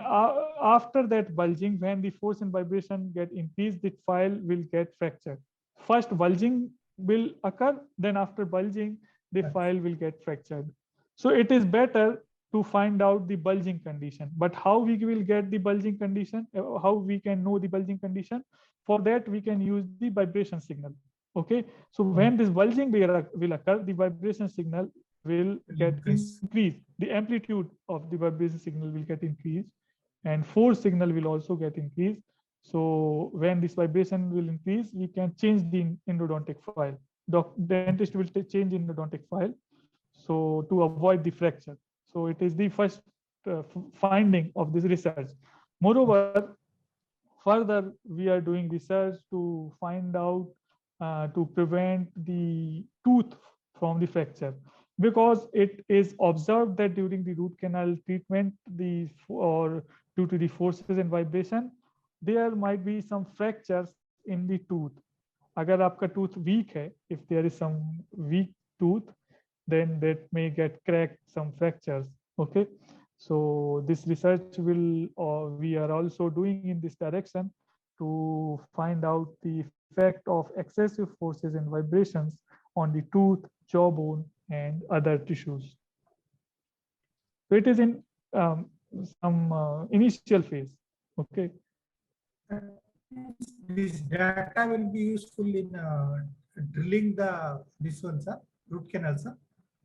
after that bulging, when the force and vibration get increased, the file will get fractured. First bulging will occur, then after bulging, the Yes. file will get fractured. So it is better to find out the bulging condition. But how we will get the bulging condition? How we can know the bulging condition? For that, we can use the vibration signal. Okay. So when this bulging will occur, the vibration signal will get increase. increased. The amplitude of the vibration signal will get increased, and force signal will also get increased. So when this vibration will increase, we can change the endodontic file. The dentist will change endodontic file, so to avoid the fracture. So it is the first finding of this research. Moreover, further we are doing research to find out to prevent the tooth from the fracture, because it is observed that during the root canal treatment, or due to the forces and vibration, there might be some fractures in the tooth. अगर आपका tooth weak है, if there is some weak tooth, then that may get cracked, some fractures. Okay, so this research will, or we are also doing in this direction to find out the effect of excessive forces and vibrations on the tooth, jawbone, and other tissues. So it is in some initial phase. Okay. This data will be useful in drilling this one, sir, root canal, sir.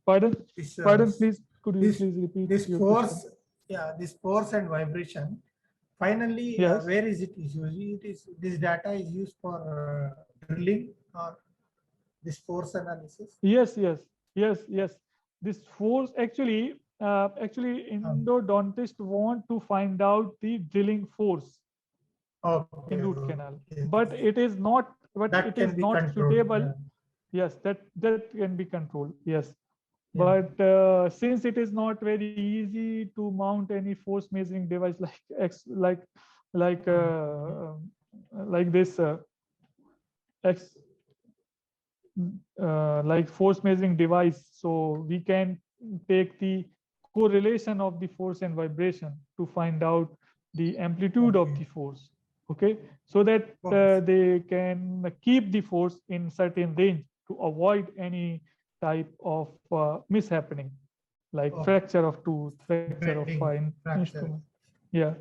Pardon? This, Pardon, please. Could you this, please repeat this your force? question? Yeah, this force and vibration. Finally, Yes. where is it used? This data is used for drilling or this force analysis. Yes. This force actually, endodontist want to find out the drilling force Okay. in root canal, Okay. but it is not. But That it can is be not controlled. suitable. Yeah. Yes, that can be controlled. Yes. Yeah. But since it is not very easy to mount any force measuring device like this like force measuring device, so we can take the correlation of the force and vibration to find out the amplitude of the force. Okay, so that they can keep the force in certain range to avoid any type of mishappening, like fracture of tooth, fracture of fine instrument. Yeah.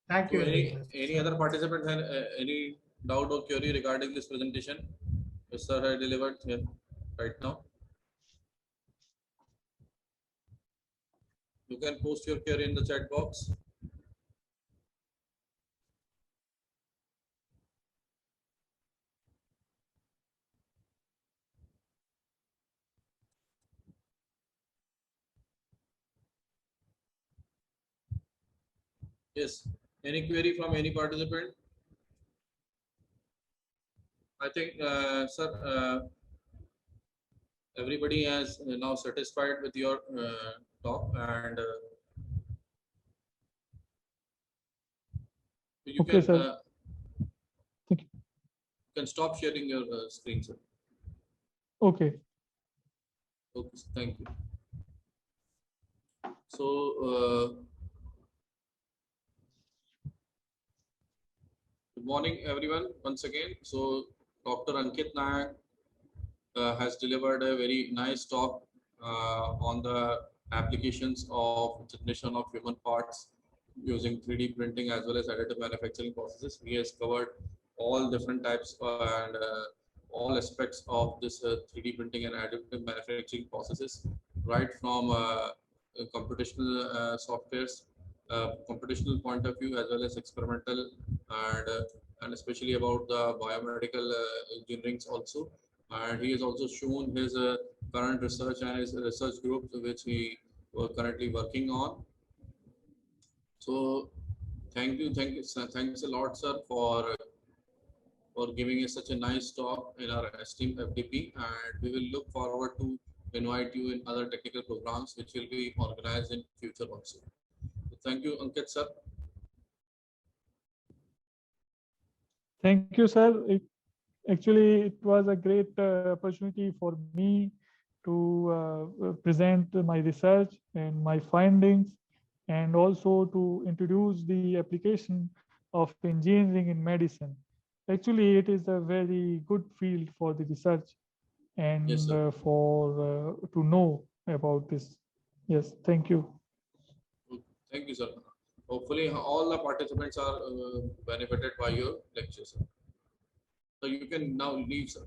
Thank you. So very much. any other participant have any doubt or query regarding this presentation? Yes, sir, I delivered here right now. You can post your query in the chat box. Yes. Any query from any participant? I think, sir, everybody has now satisfied with your talk, and you Okay, can sir. Thank you. can stop sharing your screen, sir. Okay. Okay, thank you. So, good morning, everyone, once again. So, Dr. Ankit Nayak has delivered a very nice talk on the applications of generation of human parts using 3D printing as well as additive manufacturing processes. He has covered all different types and all aspects of this 3D printing and additive manufacturing processes, right from computational softwares, computational point of view, as well as experimental, and especially about the biomedical engineerings also. And he has also shown his current research and his research group which he was currently working on. So thanks a lot, sir, for giving us such a nice talk in our esteemed FDP, and we will look forward to invite you in other technical programs which will be organized in future also. So thank you, Ankit, sir. Thank you, sir. Actually, it was a great opportunity for me to present my research and my findings, and also to introduce the application of engineering in medicine. Actually, it is a very good field for the research and Yes, sir. for to know about this. Yes, thank you. Thank you, sir. Hopefully, all the participants are benefited by your lecture, sir. So you can now leave, sir.